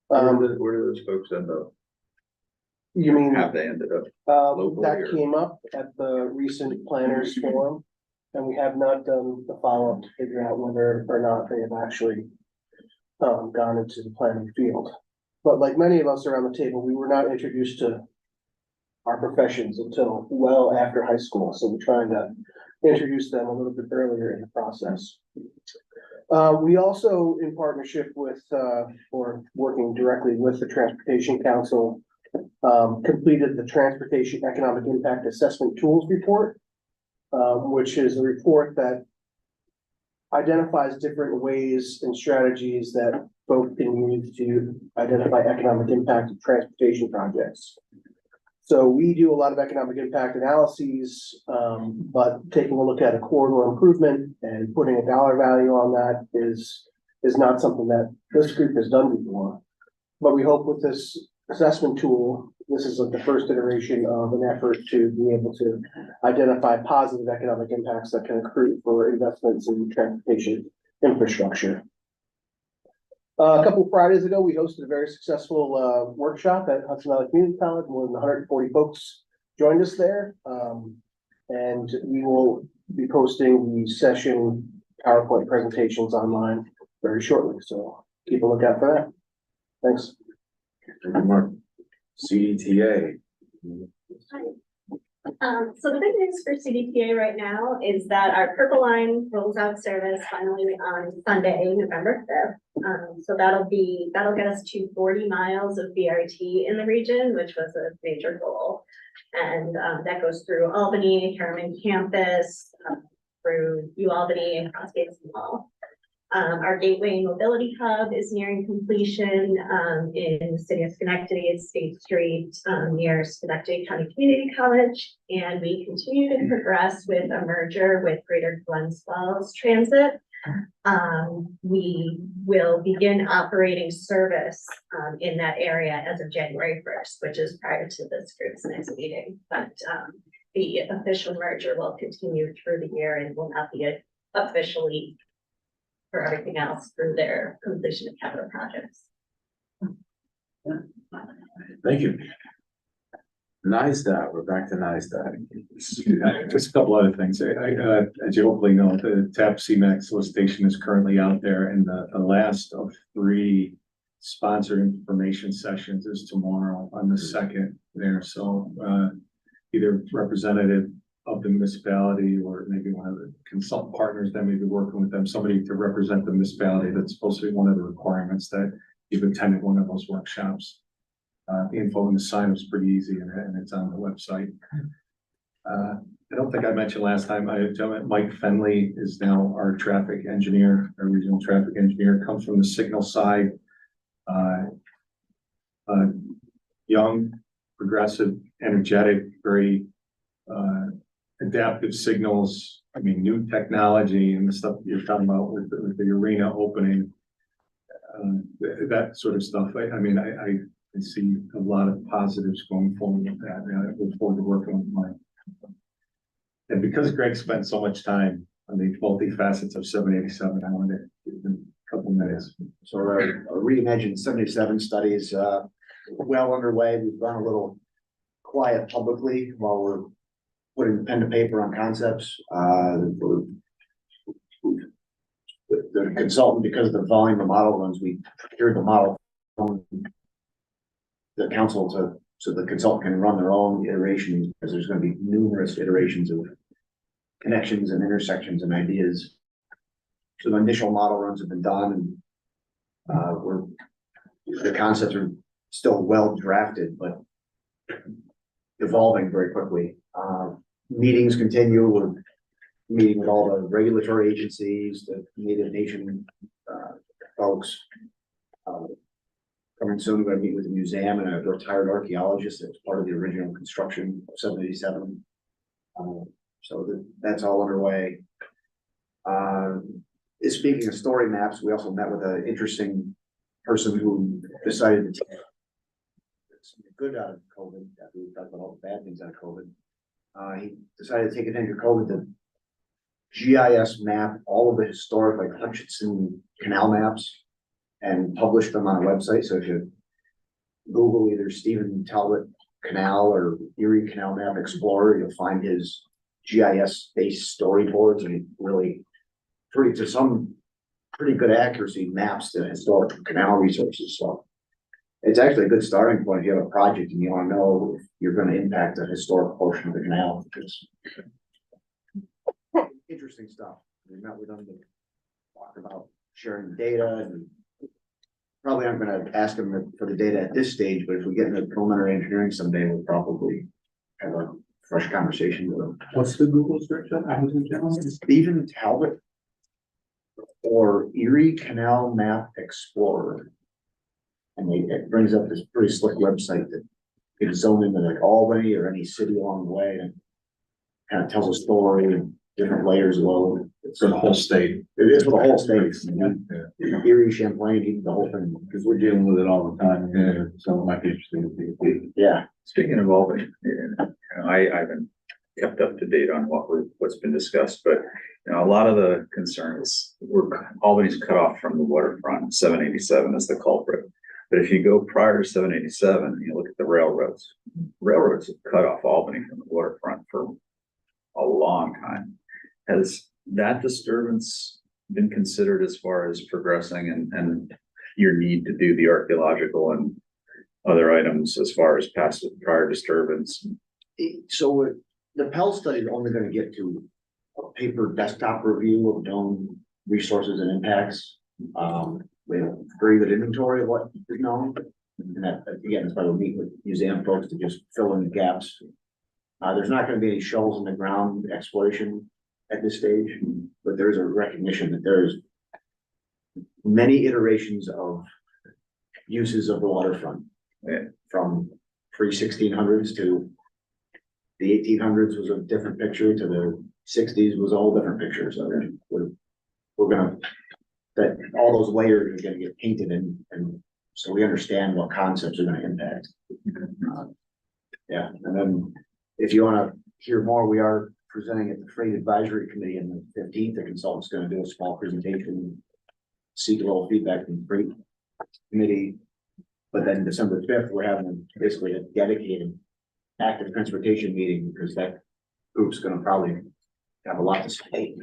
Where do those folks end up? You mean? Have they ended up? That came up at the recent planners forum, and we have not done the follow-up to figure out whether or not they have actually gone into the planning field. But like many of us around the table, we were not introduced to our professions until well after high school, so we're trying to introduce them a little bit earlier in the process. We also, in partnership with, or working directly with the Transportation Council, completed the Transportation Economic Impact Assessment Tools Report, which is a report that identifies different ways and strategies that folks can use to identify economic impact of transportation projects. So we do a lot of economic impact analyses, but taking a look at a corridor improvement and putting a dollar value on that is not something that this group has done before. But we hope with this assessment tool, this is like the first iteration of an effort to be able to identify positive economic impacts that can accrue for investments in transportation infrastructure. A couple of Fridays ago, we hosted a very successful workshop at Hudson Valley Community College. More than 140 folks joined us there. And we will be posting the session PowerPoint presentations online very shortly. So keep a lookout for that. Thanks. Thank you, Mark. CDTA. So the big news for CDTA right now is that our Purple Line rolls out service finally on Sunday, November 5th. So that'll get us to 40 miles of BRT in the region, which was a major goal. And that goes through Albany, Harriman campus, through UAlbany and Cross Gates Mall. Our Gateway Mobility Hub is nearing completion in the city of Schenectady at State Street near Schenectady County Community College. And we continue to progress with a merger with Greater Glens Falls Transit. We will begin operating service in that area as of January 1st, which is prior to this group's next meeting. But the official merger will continue through the year and will not be officially for everything else through their completion of capital projects. Thank you. NISDOT, we're back to NISDOT. Just a couple other things. As you hopefully know, the TAP CMAX solicitation is currently out there, and the last of 3 sponsored information sessions is tomorrow on the 2nd there. So either representative of the municipality or maybe one of the consultant partners that may be working with them, somebody to represent the municipality. That's supposed to be one of the requirements that you've attended one of those workshops. The info and the sign was pretty easy and it's on the website. I don't think I mentioned last time, Mike Fenley is now our traffic engineer, our regional traffic engineer, comes from the signal side. Young, progressive, energetic, very adaptive signals. I mean, new technology and the stuff you're talking about with the arena opening. that sort of stuff. I mean, I can see a lot of positives going forward with that, and I look forward to working with Mike. And because Greg spent so much time on the multi-facets of 787, I wanted to give him a couple minutes. So our reimagined 77 study is well underway. We've gone a little quiet publicly while we're putting pen to paper on concepts. The consultant, because of the volume of model runs, we procured the model from the council so the consultant can run their own iterations, because there's going to be numerous iterations of connections and intersections and ideas. So the initial model runs have been done, and the concepts are still well drafted, but evolving very quickly. Meetings continue. We're meeting with all the regulatory agencies, the Native Nation folks. Coming soon, we're gonna meet with the museum and a retired archaeologist that was part of the original construction of 787. So that's all underway. Speaking of story maps, we also met with an interesting person who decided to take something good out of COVID. After we talked about all the bad things out of COVID, he decided to take advantage of COVID to GIS map all of the historic, like Hutchinson Canal maps, and publish them on a website. So if you Google either Stephen Talbot Canal or Erie Canal Map Explorer, you'll find his GIS-based storyboards, and really to some pretty good accuracy maps to historic canal resources. So it's actually a good starting point if you have a project and you want to know if you're going to impact a historic portion of the canal. It's interesting stuff. We met with them to talk about sharing data, and probably aren't going to ask them for the data at this stage, but if we get into preliminary engineering someday, we'll probably have a fresh conversation with them. What's the Google search up? Stephen Talbot or Erie Canal Map Explorer. And it brings up this pretty slick website that you can zone into like Albany or any city along the way, and kind of tells a story and different layers of load. It's For the whole state. It is for the whole state. Erie, Champlain, the whole thing. Because we're dealing with it all the time, so it might be interesting to see. Yeah. Speaking of Albany, I haven't kept up to date on what's been discussed, but a lot of the concerns were Albany's cut off from the waterfront. 787 is the culprit. But if you go prior to 787, you look at the railroads. Railroads have cut off Albany from the waterfront for a long time. Has that disturbance been considered as far as progressing and your need to do the archaeological and other items as far as past prior disturbance? So the Pell study is only going to get to a paper desktop review of known resources and impacts. We have a very good inventory of what is known. And that, again, that's why we'll meet with museum folks to just fill in the gaps. There's not going to be any shovels in the ground exploration at this stage, but there's a recognition that there's many iterations of uses of the waterfront, from pre-1600s to the 1800s was a different picture, to the 60s was all different pictures. So we're gonna, that all those layers are gonna get painted in, and so we understand what concepts are gonna impact. Yeah, and then if you wanna hear more, we are presenting at the Freight Advisory Committee on the 15th. The consultant's gonna do a small presentation, seek a little feedback from the Freight Committee. But then December 5th, we're having basically a dedicated active transportation meeting, because that group's gonna probably have a lot to say.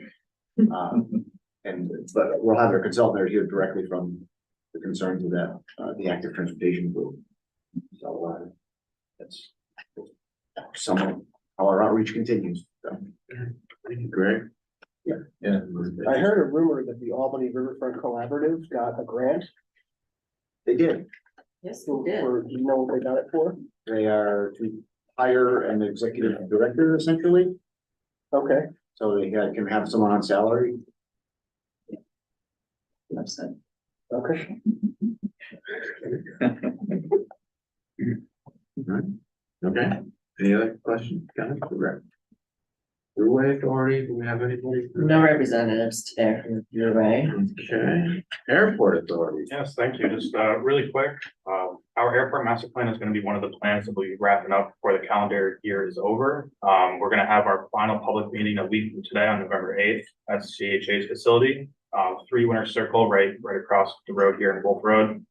But we'll have our consultant there here directly from the concerns of that, the active transportation group. So that's some of how our outreach continues. So. Thank you, Greg. Yeah. Yeah. I heard a rumor that the Albany Riverfront Collaborative got a grant. They did. Yes, Do you know what they got it for? They are to hire an executive director, essentially. Okay. So they can have someone on salary. Okay. Okay, any other questions, comments, for Greg? Thruway Authority, do we have anybody? No representatives today from the Thruway. Okay, Airport Authority. Yes, thank you. Just really quick, our airport master plan is gonna be one of the plans that we'll be wrapping up before the calendar year is over. We're gonna have our final public meeting a week from today on November 8th at CHA's facility. 3 Winter Circle, right across the road here in Wolf Road.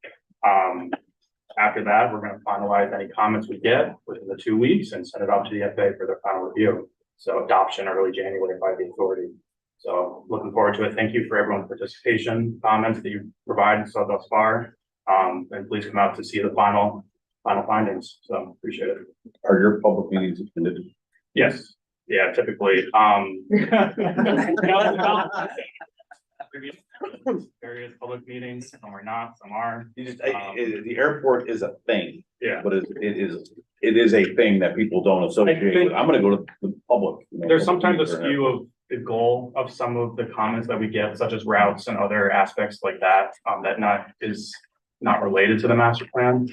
After that, we're gonna finalize any comments we get within the 2 weeks and send it off to the FAA for their final review. So adoption early January by the authority. So looking forward to it. Thank you for everyone's participation, comments that you provided so thus far. And please come out to see the final findings. So appreciate it. Are your public meetings attended? Yes, yeah, typically, various public meetings, some are not, some are. The airport is a thing. Yeah. But it is a thing that people don't associate with. I'm gonna go to the public. There's sometimes a skew of the goal of some of the comments that we get, such as routes and other aspects like that, that is not related to the master plan.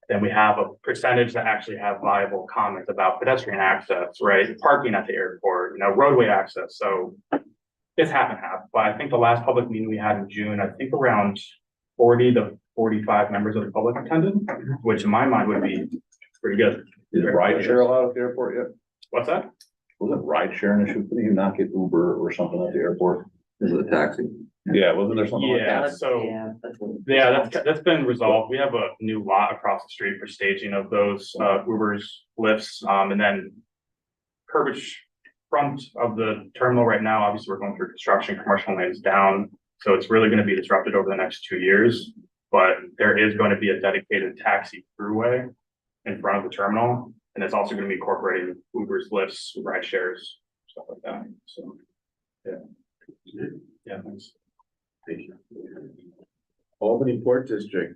Then we have a percentage that actually have viable comments about pedestrian access, right? Parking at the airport, roadway access. So it's half and half, but I think the last public meeting we had in June, I think around 40 to 45 members of the public attended, which in my mind would be pretty good. Is rideshare allowed at the airport yet? What's that? Wasn't rideshare an issue? Couldn't you not get Uber or something at the airport? Is it a taxi? Yeah, wasn't there something like Yeah, that? so, yeah, that's been resolved. We have a new lot across the street for staging of those Ubers, Lyfts, and then Burbage front of the terminal right now, obviously we're going through construction, commercial lanes down. So it's really gonna be disrupted over the next 2 years, but there is going to be a dedicated taxi throughway in front of the terminal. And it's also gonna be incorporating Ubers, Lyfts, ride shares, stuff like that. So, yeah. Yeah, thanks. Thank you. Albany Port District.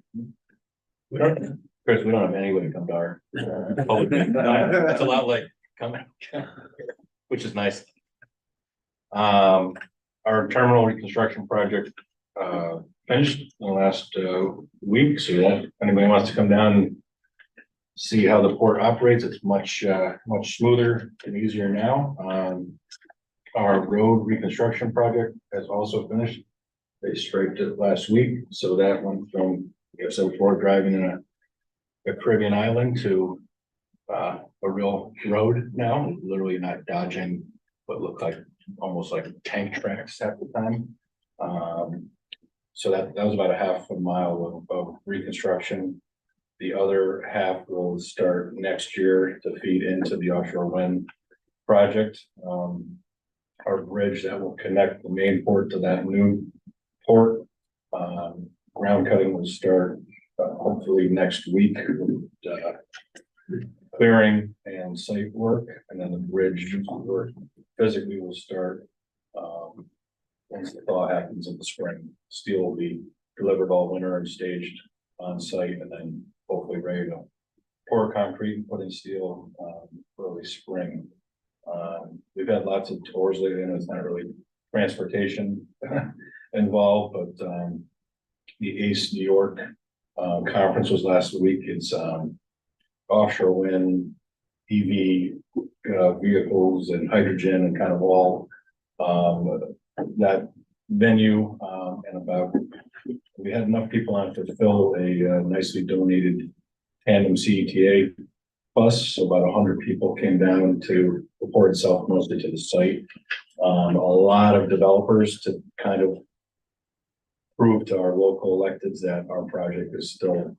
Chris, we don't have anybody come to our public meeting. That's a lot like coming, which is nice. Our terminal reconstruction project finished in the last week, so if anybody wants to come down and see how the port operates, it's much smoother and easier now. Our road reconstruction project has also finished. They striped it last week, so that went from, I guess, before driving in a Caribbean island to a real road now, literally not dodging what looked like almost like tank tracks at the time. So that was about a half a mile of reconstruction. The other half will start next year to feed into the offshore wind project. Our bridge that will connect the main port to that new port. Ground cutting will start hopefully next week. Clearing and site work, and then the bridge work physically will start once the thaw happens in the spring. Steel will be delivered all winter and staged on site, and then hopefully ready to pour concrete and put in steel early spring. We've had lots of tours lately, and it's not really transportation involved, but the ACE New York conference was last week. It's offshore wind, EV vehicles and hydrogen and kind of all that venue, and we had enough people on to fill a nicely donated tandem CETA bus. So about 100 people came down to the port itself, mostly to the site. A lot of developers to kind of prove to our local electeds that our project is still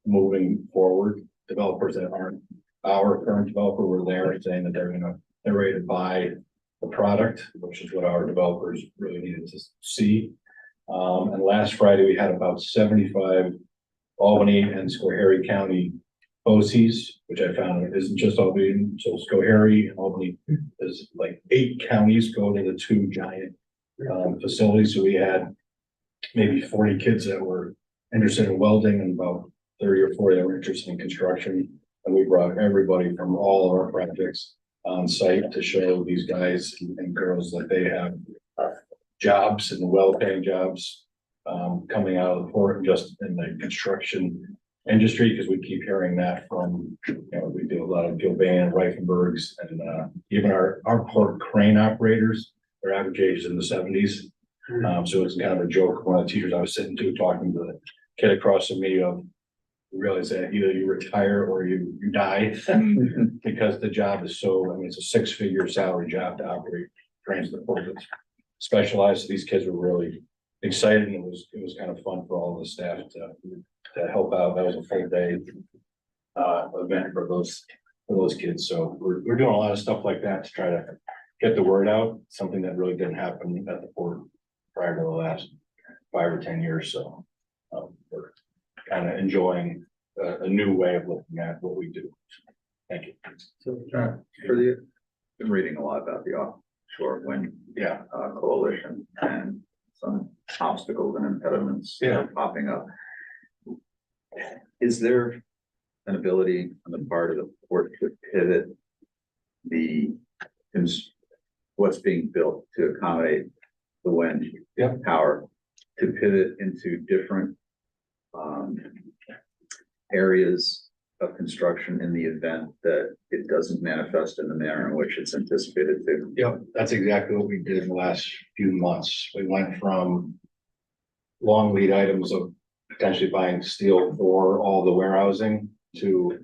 moving forward. Developers that aren't our current developer were there saying that they're ready to buy the product, which is what our developers really needed to see. And last Friday, we had about 75 Albany and Schoharie County BOCES, which I found isn't just Albany. So Schoharie and Albany is like 8 counties go to the 2 giant facilities. So we had maybe 40 kids that were interested in welding and about 30 or 40 that were interested in construction. And we brought everybody from all of our projects on site to show these guys and girls that they have jobs and well-paying jobs coming out of the port, just in the construction industry, because we keep hearing that from, we do a lot of Gilbane, Reifenbergs, and, even our port crane operators, their average age is in the 70s. So it's kind of a joke. One of the teachers I was sitting to talking to the kid across from me, realize that either you retire or you die because the job is so, it's a 6-figure salary job to operate trains in the port that's specialized. These kids were really excited, and it was kind of fun for all the staff to help out. That was a full day event for those kids. So we're doing a lot of stuff like that to try to get the word out, something that really didn't happen at the port prior to the last 5 or 10 years. So we're kind of enjoying a new way of looking at what we do. Thank you. So, been reading a lot about the offshore wind, coalition and some obstacles and impediments popping up. Is there an ability on the part of the port to pivot what's being built to accommodate the wind power, to pivot into different areas of construction in the event that it doesn't manifest in the manner in which it's anticipated to? Yep, that's exactly what we did in the last few months. We went from long lead items of potentially buying steel for all the warehousing to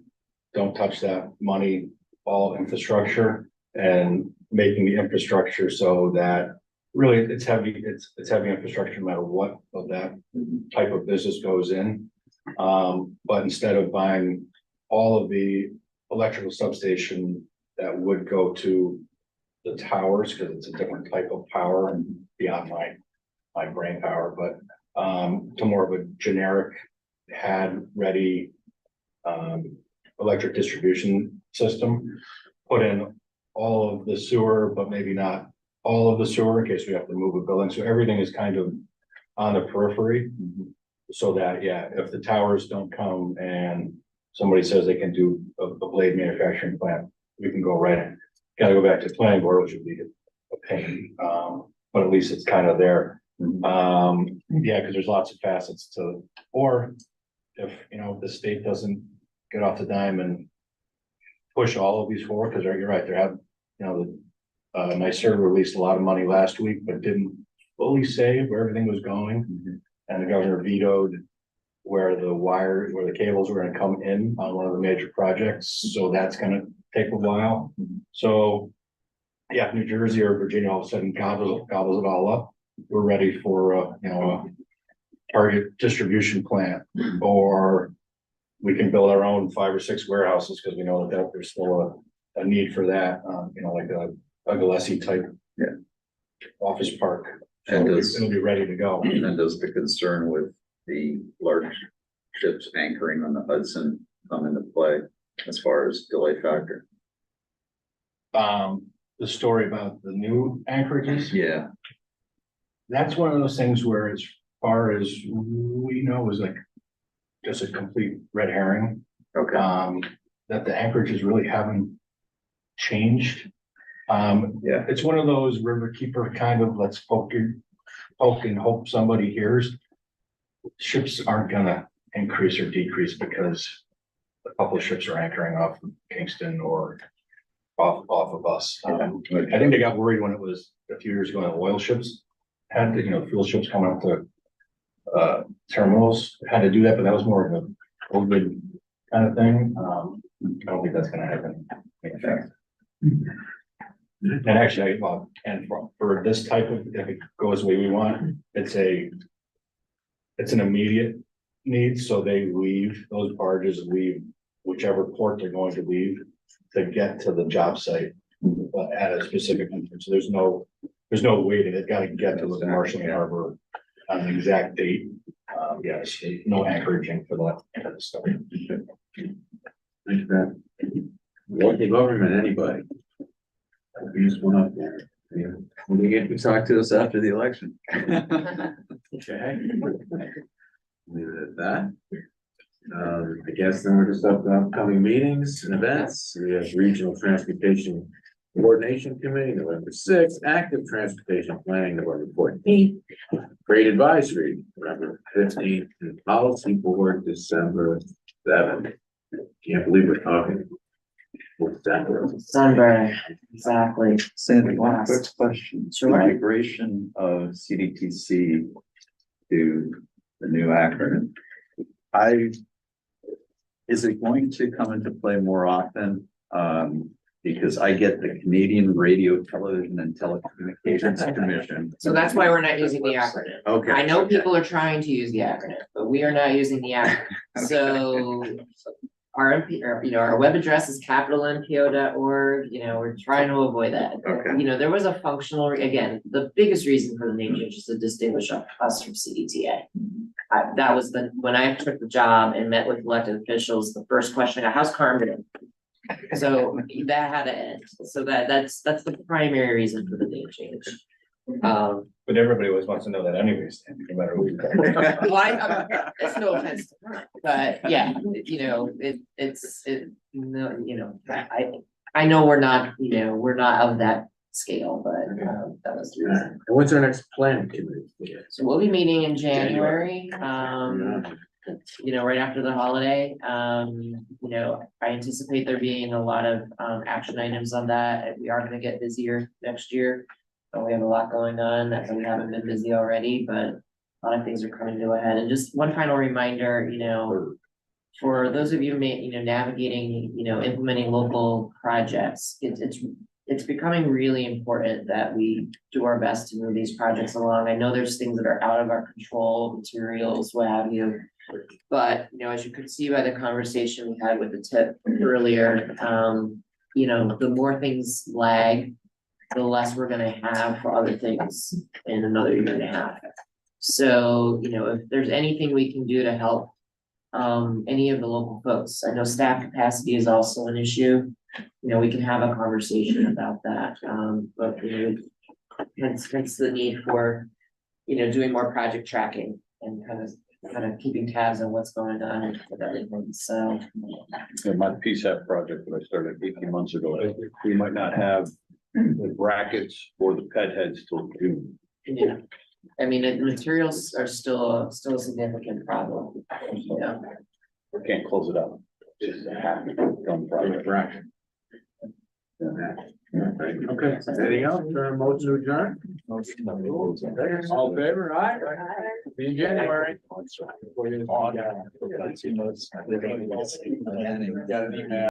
don't touch that money, all infrastructure, and making the infrastructure so that really it's heavy infrastructure no matter what of that type of business goes in. But instead of buying all of the electrical substation that would go to the towers, because it's a different type of power and beyond my brain power, but to more of a generic had ready electric distribution system, put in all of the sewer, but maybe not all of the sewer in case we have to move a building. So everything is kind of on the periphery. So that, if the towers don't come and somebody says they can do a blade manufacturing plant, we can go right in. Gotta go back to the planning board, which would be a pain, but at least it's kind of there. Because there's lots of facets to, or if, the state doesn't get off the dime and push all of these forward, because you're right, there have, NYSERDA released a lot of money last week, but didn't fully say where everything was going. And the governor vetoed where the cables were gonna come in on one of the major projects. So that's gonna take a while. So if New Jersey or Virginia all of a sudden gobbles it all up, we're ready for a target distribution plant, or we can build our own 5 or 6 warehouses because we know that there's still a need for that, like a Gillespie type office park. So it'll be ready to go. And does the concern with the large ships anchoring on the Hudson come into play as far as delay factor? The story about the new anchorages. Yeah. That's one of those things where, as far as we know, is like just a complete red herring. Okay. That the anchorages really haven't changed. It's one of those riverkeeper kind of let's poke and hope somebody hears. Ships aren't gonna increase or decrease because a couple of ships are anchoring off of Kingston or off of us. I think they got worried when it was a few years ago when oil ships had to, fuel ships coming up to terminals had to do that, but that was more of a COVID kind of thing. I don't think that's gonna happen. And actually, for this type of, if it goes the way we want, it's an immediate need, so those barges leave whichever port they're going to leave to get to the job site at a specific entrance. So there's no waiting, they've got to get to the Marshall Harbor on an exact date. Yes, no anchoraging for that kind of stuff. Thanks, Pat. Local government, anybody? Use one up there. We get to talk to us after the election. Okay. Leave it at that. I guess then we're just up to upcoming meetings and events. We have Regional Transportation Coordination Committee, November 6th, Active Transportation Planning, November 14th, Freight Advisory, November 15th, and Policy Board, December 7. Can't believe we're talking. What's that? Sunburn, exactly. Sandy, one Last. quick question. Sure. The migration of CDTC to the new acronym. Is it going to come into play more often? Because I get the Canadian Radio, Television and Telecommunications Commission. So that's why we're not using the acronym. Okay. I know okay. people are trying to use the acronym, but we are not using the acronym. So our MP, or, our web address is capitalnpo.org, we're trying to avoid that. Okay. There was a functional, again, the biggest reason for the name change is to distinguish us from CDTA. That was when I took the job and met with elected officials, the first question I got, how's Carmen doing? So that had to end. So that's the primary reason for the name change. But everybody always wants to know that anyways, no matter who. It's no offense to her, but yeah, I know we're not of that scale, but that was the reason. And what's our next plan committee? So we'll be meeting in January, right after the holiday. I anticipate there being a lot of action items on that, and we are gonna get busier next year. We have a lot going on, that's why we haven't been busy already, but a lot of things are coming to a head. And just one final reminder, for those of you navigating, implementing local projects, it's becoming really important that we do our best to move these projects along. I know there's things that are out of our control, materials, what have you. But, as you could see by the conversation we had with the tip earlier, the more things lag, the less we're gonna have for other things in another year and a half. So, if there's anything we can do to help any of the local folks, I know staff capacity is also an issue. We can have a conversation about that, but hence the need for, doing more project tracking and kind of keeping tabs on what's going on with everything, so. In my PSAP project that I started 18 months ago, we might not have the brackets or the pet heads till June. Yeah, I mean, the materials are still a significant problem, We can't close it up. It's just a happy done project. Okay, anything else, motion to adjourn? All in favor, aye? See you in January. Got an email.